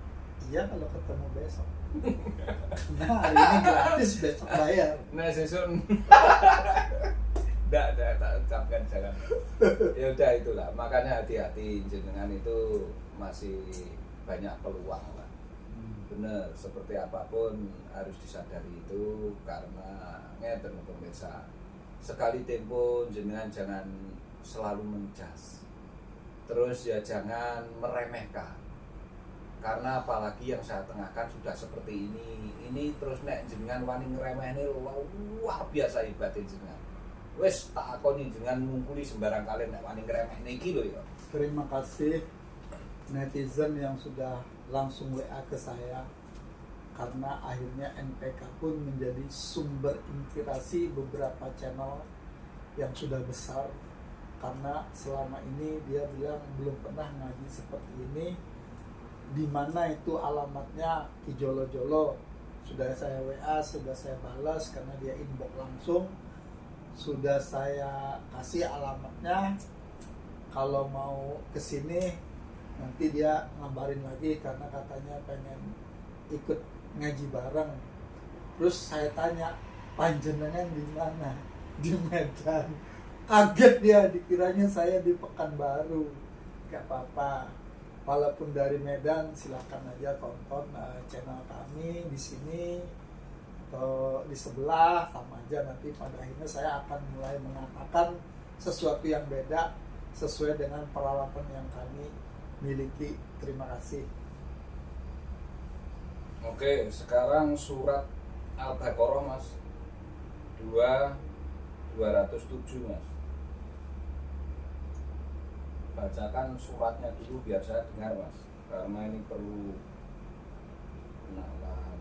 iya kalau ketemu besok. Nah, hari ini gratis, besok bayar. Nah, sesun. tak ucapkan jangan. Ya udah itulah. Makanya hati-hati, jenengan itu masih banyak peluang lah. Bener, seperti apapun harus disadari itu, karena ngeten pemirsa. Sekali tempo jenengan jangan selalu menjas. Terus ya jangan meremehkan. Karena apalagi yang saya tengahkan sudah seperti ini terus nek jenengan wani ngremehne luar biasa hebatin jenengan. Wes tak akoni jenengan ngungkuli sembarang kali nek wani ngremehne iki lho ya. Terima kasih netizen yang sudah langsung WA ke saya, karena akhirnya NPK pun menjadi sumber inspirasi beberapa channel yang sudah besar, karena selama ini dia bilang belum pernah ngaji seperti ini. Di mana itu alamatnya Ki Jolo-Jolo. Sudah saya WA, sudah saya balas karena dia inbox langsung. Sudah saya kasih alamatnya. Kalau mau kesini nanti dia ngabarin lagi karena katanya pengen ikut ngaji bareng. Terus saya tanya, panjenengan di mana? Di Medan. Kaget dia, dikiranya saya di Pekanbaru. Gak apa-apa. Walaupun dari Medan, silakan aja tonton channel kami di sini atau di sebelah, sama aja. Nanti pada akhirnya saya akan mulai mengatakan sesuatu yang beda sesuai dengan peralatan yang kami miliki. Terima kasih. Oke, sekarang surat Al-Baqarah Mas 207 Mas. Bacakan suratnya dulu biar saya dengar Mas, karena ini perlu kenalan.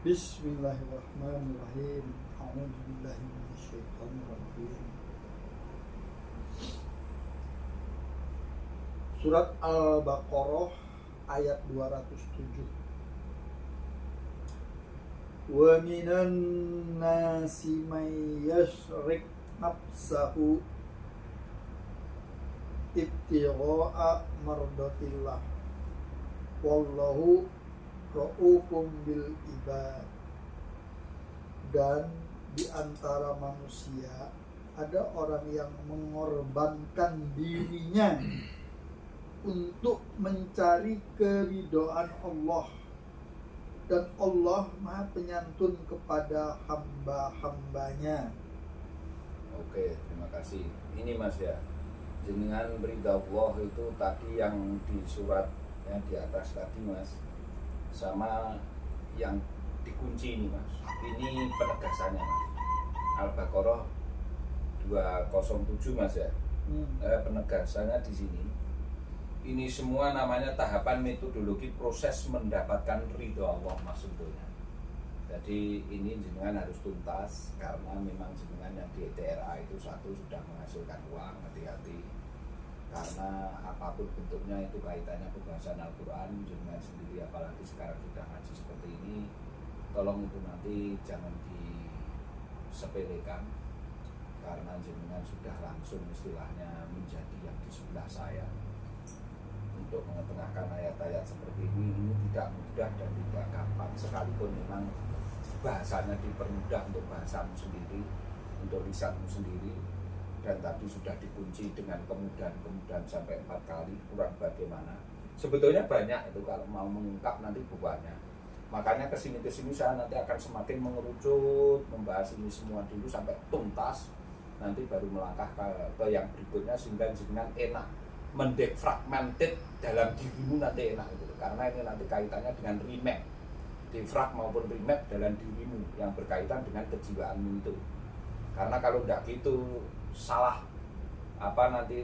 Bismillahirrahmanirrahim. A'udzubillahi minasyaitonirrajim. Surat Al-Baqarah ayat 207. Wa minan nasi may yashrik nafsahu ibtigha'a mardatillah wallahu ra'ufum bil ibad. Dan di antara manusia ada orang yang mengorbankan dirinya untuk mencari keridhaan Allah, dan Allah Maha Penyantun kepada hamba-hambanya. Oke, terima kasih. Ini Mas ya, jenengan berita Allah itu tadi yang di surat yang di atas tadi Mas, sama yang dikunci ini Mas. Ini penegasannya Mas. Al-Baqarah 207 Mas ya. Penegasannya di sini. Ini semua namanya tahapan metodologi proses mendapatkan ridho Allah Mas sebetulnya. Jadi ini jenengan harus tuntas, karena memang jenengan yang di TRA itu satu sudah menghasilkan uang. Hati-hati, karena apapun bentuknya itu kaitannya pembahasan Al-Quran. Jenengan sendiri apalagi sekarang sudah ngaji seperti ini, tolong itu nanti jangan disepelekan, karena jenengan sudah langsung istilahnya menjadi yang di sebelah saya. Untuk mengetengahkan ayat-ayat seperti ini tidak mudah dan tidak gampang, sekalipun memang bahasanya dipermudah untuk bahasamu sendiri, untuk lisanmu sendiri, dan tadi sudah dikunci dengan kemudahan sampai 4 kali, kurang bagaimana. Sebetulnya banyak itu kalau mau mengungkap nanti bukuannya. Makanya kesini saya nanti akan semakin mengerucut, membahas ini semua dulu sampai tuntas, nanti baru melangkah ke yang berikutnya sehingga jenengan enak mendefragmented dalam dirimu nanti enak gitu. Karena ini nanti kaitannya dengan remap, defrag maupun remap dalam dirimu yang berkaitan dengan kejiwaanmu itu. Karena kalau tidak gitu salah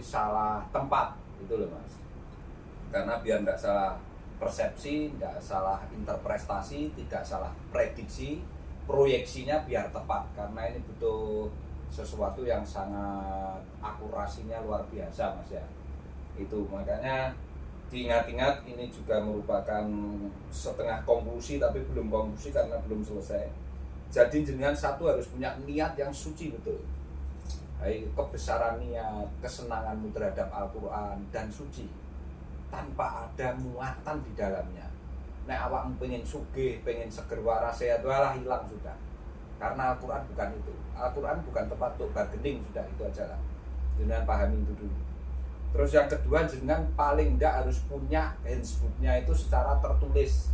salah tempat itu loh Mas. Karena biar tidak salah persepsi, tidak salah interpretasi, tidak salah prediksi, proyeksinya biar tepat. Karena ini butuh sesuatu yang sangat akurasinya luar biasa Mas ya. Itu makanya diingat-ingat, ini juga merupakan setengah konklusi tapi belum konklusi karena belum selesai. Jadi jenengan satu harus punya niat yang suci betul. Kebesaran niat, kesenanganmu terhadap Al-Quran dan suci tanpa ada muatan di dalamnya. Nek awakmu pengen sugih, pengen seger waras sehat, walah hilang sudah. Karena Al-Quran bukan itu. Al-Quran bukan tempat untuk bargaining, sudah itu aja lah. Jenengan pahami itu dulu. Terus yang kedua, jenengan paling tidak harus punya handsbooknya itu secara tertulis.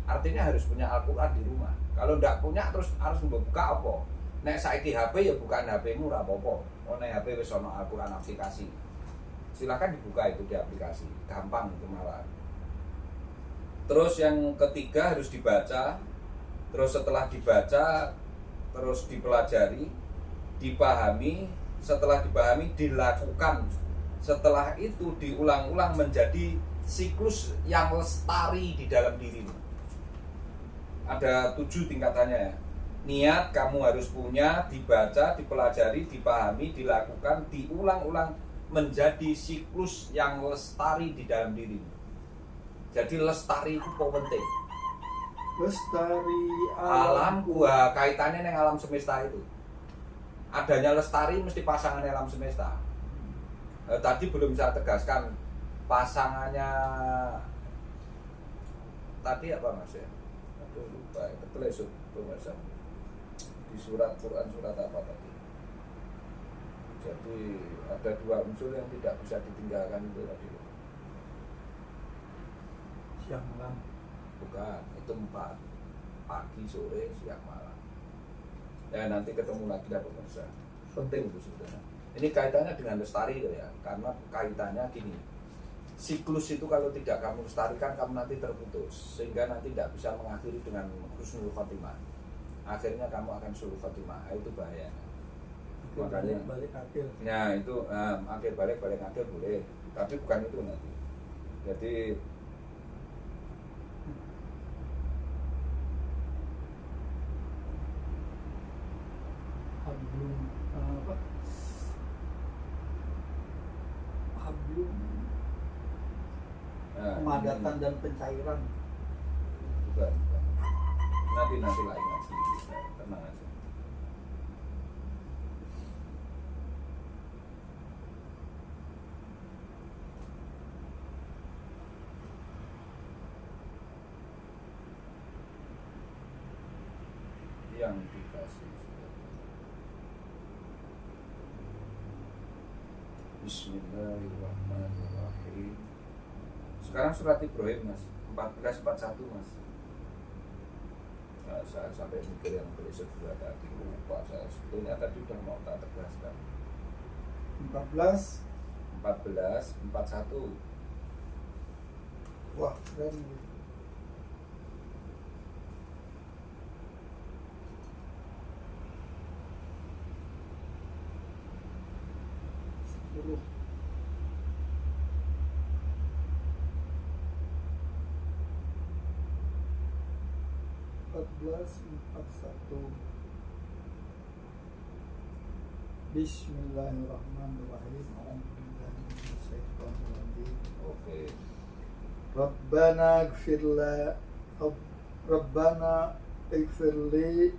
Artinya harus punya Al-Quran di rumah. Kalau tidak punya terus harus membuka apa? Nek saiki HP ya bukan HP-mu ora apa-apa. Oh nek HP wis ana Al-Quran aplikasi. Silakan dibuka itu di aplikasi. Gampang itu malah. Terus yang ketiga harus dibaca. Terus setelah dibaca terus dipelajari, dipahami, setelah dipahami dilakukan. Setelah itu diulang-ulang menjadi siklus yang lestari di dalam dirimu. Ada 7 tingkatannya ya. Niat kamu harus punya, dibaca, dipelajari, dipahami, dilakukan, diulang-ulang menjadi siklus yang lestari di dalam dirimu. Jadi lestari itu penting. Lestari Alam gua kaitannya dengan alam semesta itu. Adanya lestari mesti pasangan alam semesta. Tadi belum saya tegaskan pasangannya tadi apa Mas ya? Aduh lupa, terlesut pemirsa. Di surat Quran surat apa tadi? Jadi ada 2 unsur yang tidak bisa ditinggalkan itu tadi. siang malam. Bukan, itu 4. Pagi, sore, siang, malam. Ya nanti ketemu lagi lah pemirsa. Penting itu sebenarnya. Ini kaitannya dengan lestari ya, karena kaitannya gini. Siklus itu kalau tidak kamu lestarikan, kamu nanti terputus, sehingga nanti tidak bisa mengakhiri dengan husnul khotimah. Akhirnya kamu akan sulul khotimah, itu bahaya. Makanya balik akhir. Ya itu akhir balik akhir boleh, tapi bukan itu nanti. Jadi Hablum apa? Hablum pemadatan dan pencairan. bukan. Nanti lain lagi, tenang aja. Yang dikasih Bismillahirrahmanirrahim. Sekarang surat Ibrahim Mas 14:41 Mas. Nah, saya sampai mikir yang berisik dua tadi lupa saya. Sebetulnya tadi udah mau tak tegaskan. 14:41. Wah keren. Dulu 14:41. Bismillahirrahmanirrahim. Oke. Rabbana ighfirli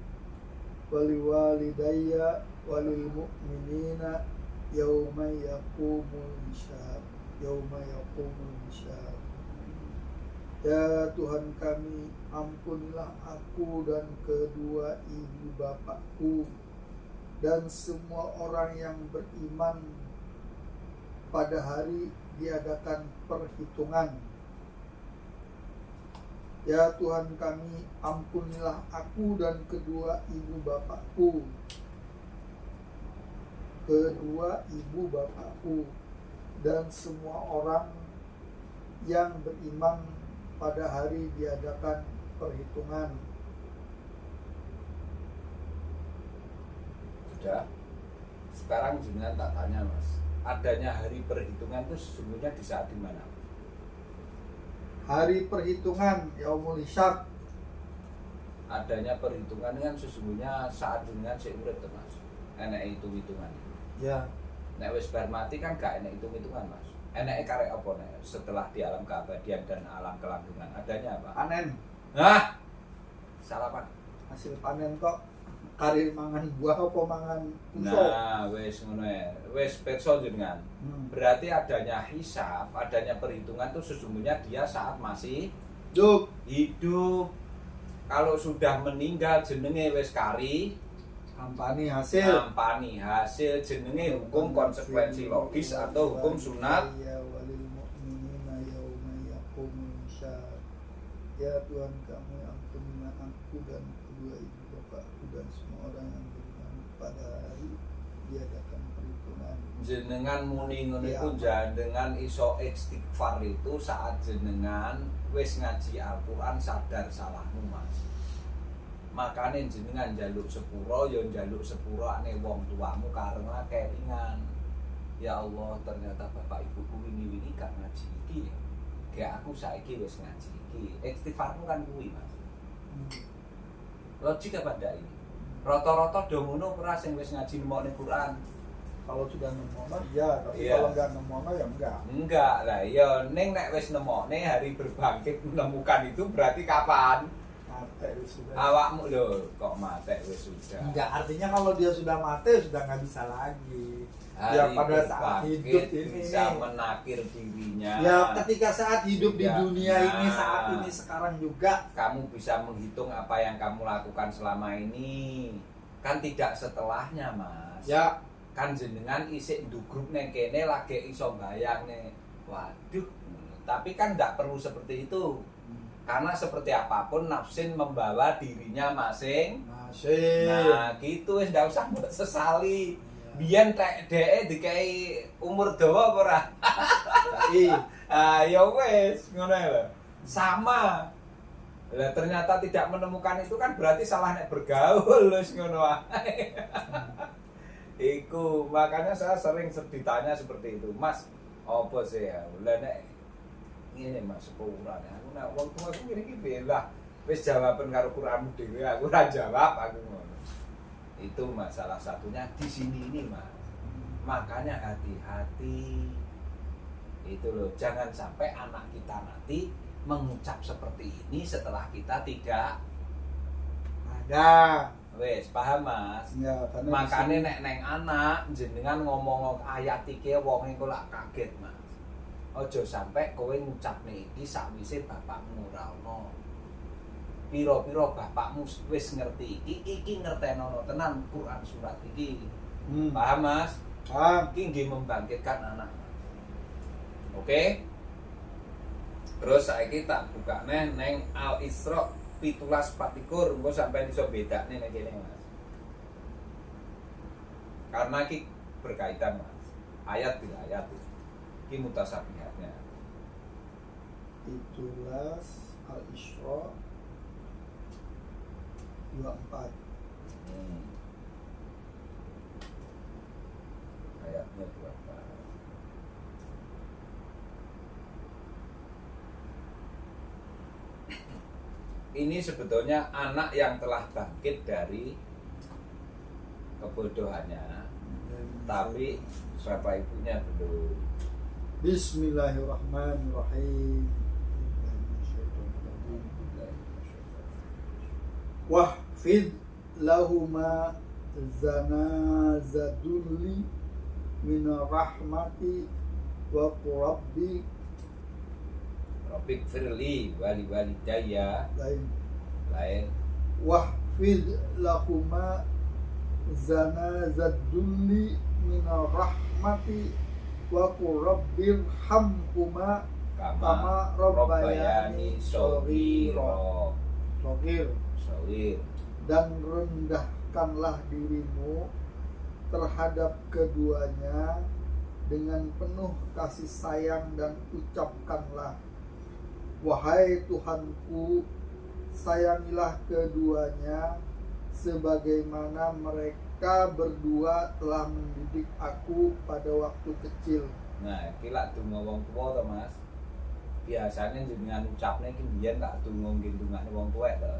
waliwalidayya walil mu'minina yauma yaqumul hisab. Ya Tuhan kami, ampunilah aku dan kedua ibu bapakku dan semua orang yang beriman pada hari diadakan perhitungan. Ya Tuhan kami, ampunilah aku dan kedua ibu bapakku dan semua orang yang beriman pada hari diadakan perhitungan. Sudah. Sekarang jenengan tak tanya Mas, adanya hari perhitungan itu sesungguhnya di saat di mana? Hari perhitungan yaumul hisab. Adanya perhitungan kan sesungguhnya saat jenengan sik urip to Mas. Enek hitung-hitungan. Ya. Nek wis bar mati kan gak enek hitung-hitungan Mas. Eneke karek apa nek setelah di alam keabadian dan alam kelanggengan? Adanya apa? Panen. Hah? Salah Pak. Hasil panen kok karir mangan buah apa mangan uso. Nah, wis ngono ya. Wis pirsa jenengan. Berarti adanya hisab, adanya perhitungan itu sesungguhnya dia saat masih hidup. Kalau sudah meninggal jenenge wis kari Ampani hasil jenenge hukum konsekuensi logis atau hukum sunat. Ya walil mu'minina yauma yaqumul hisab. Ya Tuhan kami ampunilah aku dan kedua ibu bapakku dan semua orang yang beriman pada hari diadakan perhitungan. Jenengan muni ngono Ya. iku jenengan iso istighfar itu saat jenengan wis ngaji Al-Qur'an sadar salahmu Mas. Makane jenengan njaluk sepuro ya njaluk sepurane wong tuamu karena kelingan. Ya Allah, ternyata bapak ibuku wingi-wingi gak ngaji iki. Kayak aku saiki wis ngaji iki. Istighfarmu kan kuwi Mas. Logika pada ini. Rata-rata do ngono ora sing wis ngaji nemokne Quran. Kalau sudah nemono ya, tapi Iya. kalau nggak nemono ya enggak. Enggak lah, ya ning nek wis nemokne hari berbangkit menemukan itu berarti kapan? Mate sudah. Awakmu lho kok mate wis sudah. Enggak, artinya kalau dia sudah mati sudah nggak bisa lagi. Hari Ya pada saat berbangkit hidup ini. bisa menakir dirinya. Ya ketika saat hidup di Ya, dunia ini, nah. saat ini sekarang juga. Kamu bisa menghitung apa yang kamu lakukan selama ini. Kan tidak setelahnya, Mas. Ya. Kan jenengan isik ndugrup neng kene lagi iso bayangne. Waduh. Tapi kan nggak perlu seperti itu. Karena seperti apapun nafsin membawa dirinya masing. Masih. Nah, gitu wis ndak usah mbok sesali. Biyen dhek dikai umur dawa apa ora? Ah, ya wis ngono lho. Sama. Lah ternyata tidak menemukan itu kan berarti salah nek bergaul wis ngono wae. Iku makanya saya sering ditanya seperti itu, Mas. Apa sih ya? Lah nek ngene Mas sepurane aku nek wong tua aku ngene iki belah wis jawaban karo Quranmu dhewe aku ora jawab aku ngono. Itu masalah satunya di sini ini Mas. Makanya hati-hati. Itu loh, jangan sampai anak kita nanti mengucap seperti ini setelah kita tidak ada. Wes paham Mas. Ya, karena Makanya nek neng anak jenengan ngomong ayat iki wong engko lak kaget Mas. Aja sampai kowe ngucapne iki sakwise bapakmu ora ono. Pira-pira bapakmu wis ngerti iki ngertenono tenan Quran surat iki. Paham Mas? Paham. Iki nggih membangkitkan anak. Oke? Terus saiki tak bukane neng Al-Isra 17:24 engko sampeyan iso bedakne nek kene Mas. Karena iki berkaitan Mas. Ayat bil ayat. Iki mutasabihatnya. 17 Al-Isra 24. Ayatnya 24. Ini sebetulnya anak yang telah bangkit dari kebodohannya, tapi bapak ibunya belum. Bismillahirrahmanirrahim. Wahfid lahuma zanazadulli min rahmati wa qurabbi Rabbik firli wali walidayya lain. Wahfid lahuma zanazadulli min rahmati wa qurabbir hamhuma kama rabbayani shaghira. Shaghir. Dan rendahkanlah dirimu terhadap keduanya dengan penuh kasih sayang dan ucapkanlah, wahai Tuhanku, sayangilah keduanya sebagaimana mereka berdua telah mendidik aku pada waktu kecil. Nah, iki lak donga wong tuwa to, Mas. Biasanya jenengan ucapne iki biyen lak donga nggih dongane wong tuwek to.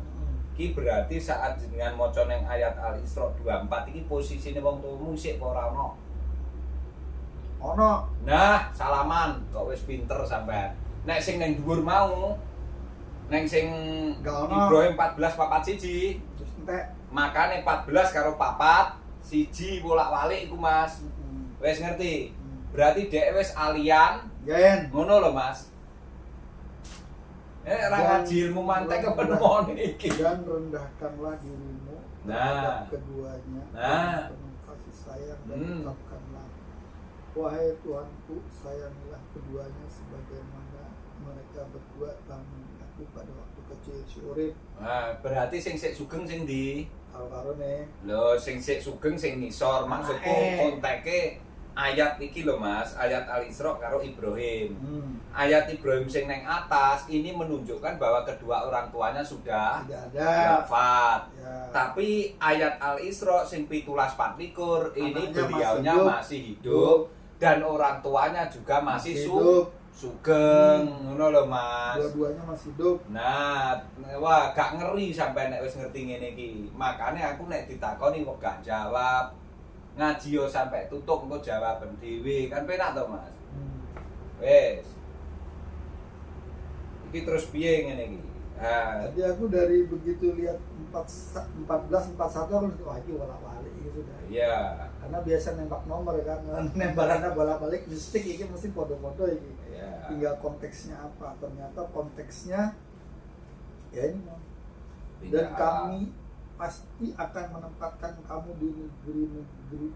Iki berarti saat jenengan maca ning ayat Al-Isra 24 iki posisine wong tuwamu sik apa ora ono? Ono. Nah, salaman kok wis pinter sampean. Nek sing ning dhuwur mau ning sing Ibrahim 14 papat siji. Terus entek Makane 14 karo papat siji bolak-balik iku, Mas. Wis ngerti? Berarti dhek wis alian. Yen. Ngono lho, Mas. Ra ngaji ilmu mantek kepenuhan iki. Dan rendahkanlah dirimu terhadap keduanya dengan penuh kasih sayang dan ucapkanlah, wahai Tuhanku, sayangilah keduanya sebagaimana mereka berdua telah mendidik aku pada waktu kecil. Syurib. Nah, berarti sing sik sugeng sing ndi? Karo-karone. Lho, sing sik sugeng sing ngisor. Maksudku konteke ayat iki lho, Mas, ayat Al-Isra karo Ibrahim. Ayat Ibrahim sing neng atas ini menunjukkan bahwa kedua orang tuanya sudah tidak ada wafat. Ya. Tapi ayat Al-Isra sing 17:24 ini Anaknya beliaunya masih masih hidup dan orang tuanya juga masih hidup. sugeng. Ngono lho, Mas. Dua-duanya masih hidup. Nah, wah gak ngeri sampai nek wis ngerti ngene iki. Makane aku nek ditakoni kok gak jawab. Ngaji yo sampai tutup engko jawaban dhewe. Kan penak to, Mas? Wes. Iki terus piye ngene iki? Jadi aku dari begitu lihat 14 41 aku wah iki bolak-balik gitu sudah. Iya. Karena biasa nembak nomor kan, nembakannya bolak-balik mistik iki mesti foto-foto iki. Iya. Tinggal konteksnya apa? Ternyata konteksnya ya ini. Dan kami pasti akan menempatkan kamu di negeri-negeri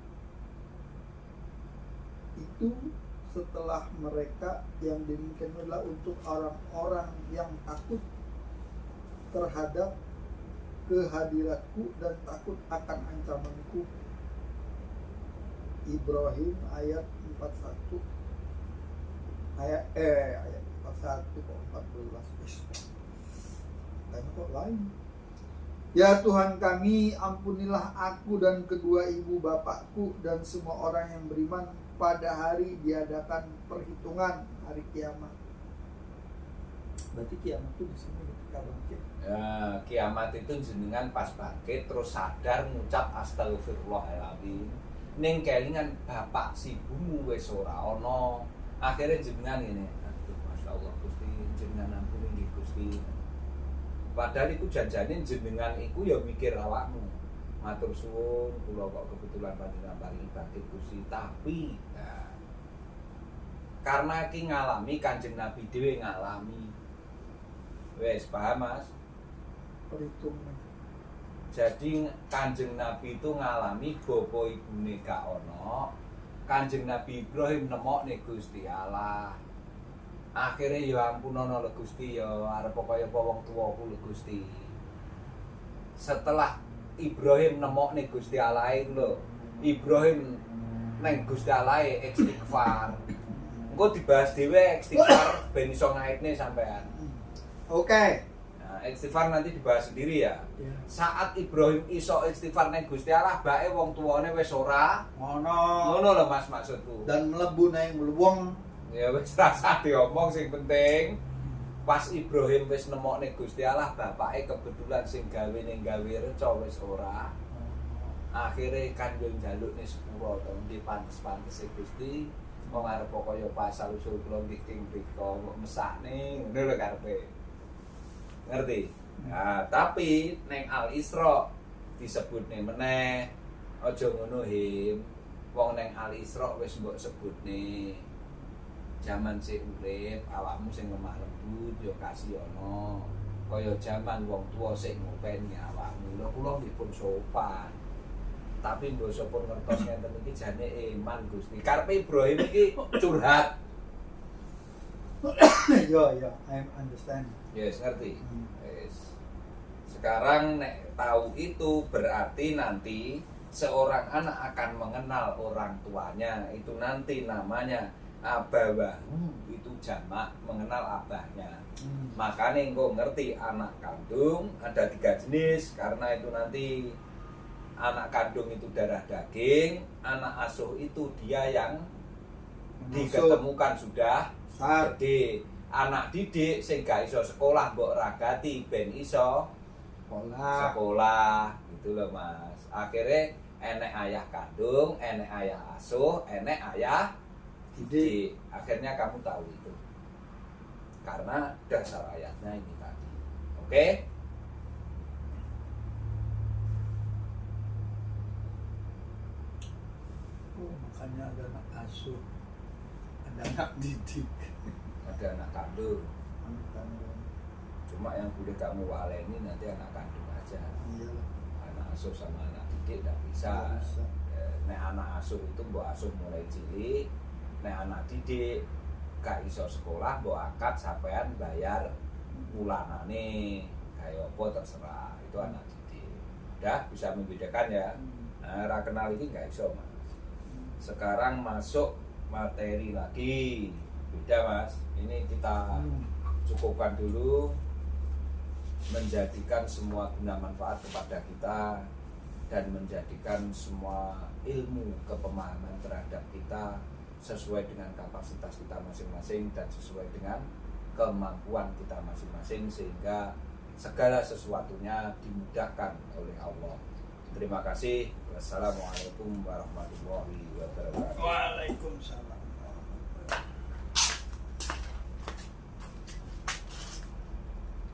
itu setelah mereka, yang demikian adalah untuk orang-orang yang takut terhadap kehadiratku dan takut akan ancamanku. Ibrahim ayat 41 ayat 41 kok 14. Kayaknya kok lain. Ya Tuhan kami, ampunilah aku dan kedua ibu bapakku dan semua orang yang beriman pada hari diadakan perhitungan hari kiamat. Berarti kiamat itu di sini ketika bangkit. Ya, kiamat itu jenengan pas bangkit terus sadar ngucap astagfirullahaladzim. Ning kelingan bapak sibumu wis ora ana. Akhire jenengan ngene, aduh masyaallah Gusti, jenengan ampuni nggih Gusti. Padahal iku janjane jenengan iku ya mikir awakmu. Matur suwun, kula kok kebetulan panjenengan paringi bangkit Gusti, tapi nah, karena iki ngalami Kanjeng Nabi dhewe ngalami. Wes paham, Mas? Perhitungan. Jadi Kanjeng Nabi itu ngalami bapa ibune gak ono. Kanjeng Nabi Ibrahim nemokne Gusti Allah. Akhirnya ya ampunono lho Gusti, ya arep kaya apa wong tuwaku lho Gusti. Setelah Ibrahim nemokne Gusti Allah iku lho, Ibrahim neng Gusti Allah istighfar. Engko dibahas dhewe istighfar ben iso ngaitne sampean. Oke. Nah, istighfar nanti dibahas sendiri ya. Saat Ibrahim iso istighfar neng Gusti Allah, bae wong tuwane wis ora ngono lho Mas maksudku. Dan mlebu nang mluwung. Ya wis rasa diomong, sing penting pas Ibrahim wis nemokne Gusti Allah, bapake kebetulan sing gawe ning gawe reca wis ora. Akhire kan yo njalukne sepura to, nggih pantes-pantes Gusti, wong arep kaya pasal usul kula nggih ing mriko mesakne, ngono lho karepe. Ngerti? Nah, tapi neng Al-Isra disebutne meneh. Aja ngono him. Wong neng Al-Isra wis mbok sebutne. Jaman sing urip awakmu sing lemah lembut ya kasih ana. Kaya jaman wong tuwa sing ngopeni awakmu. Lha kula dipun sopan. Tapi mbok sopun ngertos ngenten iki jane iman Gusti. Karepe Ibrahim iki curhat. Ya, I understand. Yes, ngerti. Yes. Sekarang nek tahu itu berarti nanti seorang anak akan mengenal orang tuanya, itu nanti namanya abawahu, itu jamak mengenal abahnya. Makanya engkau ngerti anak kandung ada 3 jenis, karena itu nanti anak kandung itu darah daging, anak asuh itu dia yang diketemukan sudah gede, anak didik sing gak iso sekolah mbok ragati ben iso sekolah gitu loh Mas. Akhirnya enek ayah kandung, enek ayah asuh, enek ayah didik. Akhirnya kamu tahu itu karena dasar ayatnya ini tadi. Oke? Makanya ada anak asuh, ada anak didik, Ada anak kandung. anak kandung. Cuma yang boleh kamu waleni nanti anak kandung aja. Iya. Anak asuh sama anak didik tidak bisa. Nek anak asuh itu mbok asuh mulai cilik, nek anak didik gak iso sekolah mbok akad sampean bayar bulanane kayak apa terserah, itu anak didik. Udah bisa membedakan ya. Nah, ra kenal ini gak iso Mas. Sekarang masuk materi lagi. Beda Mas. Ini kita cukupkan dulu, menjadikan semua guna manfaat kepada kita dan menjadikan semua ilmu kepemahaman terhadap kita sesuai dengan kapasitas kita masing-masing dan sesuai dengan kemampuan kita masing-masing, sehingga segala sesuatunya dimudahkan oleh Allah. Terima kasih. Wassalamualaikum warahmatullahi wabarakatuh. Waalaikumsalam.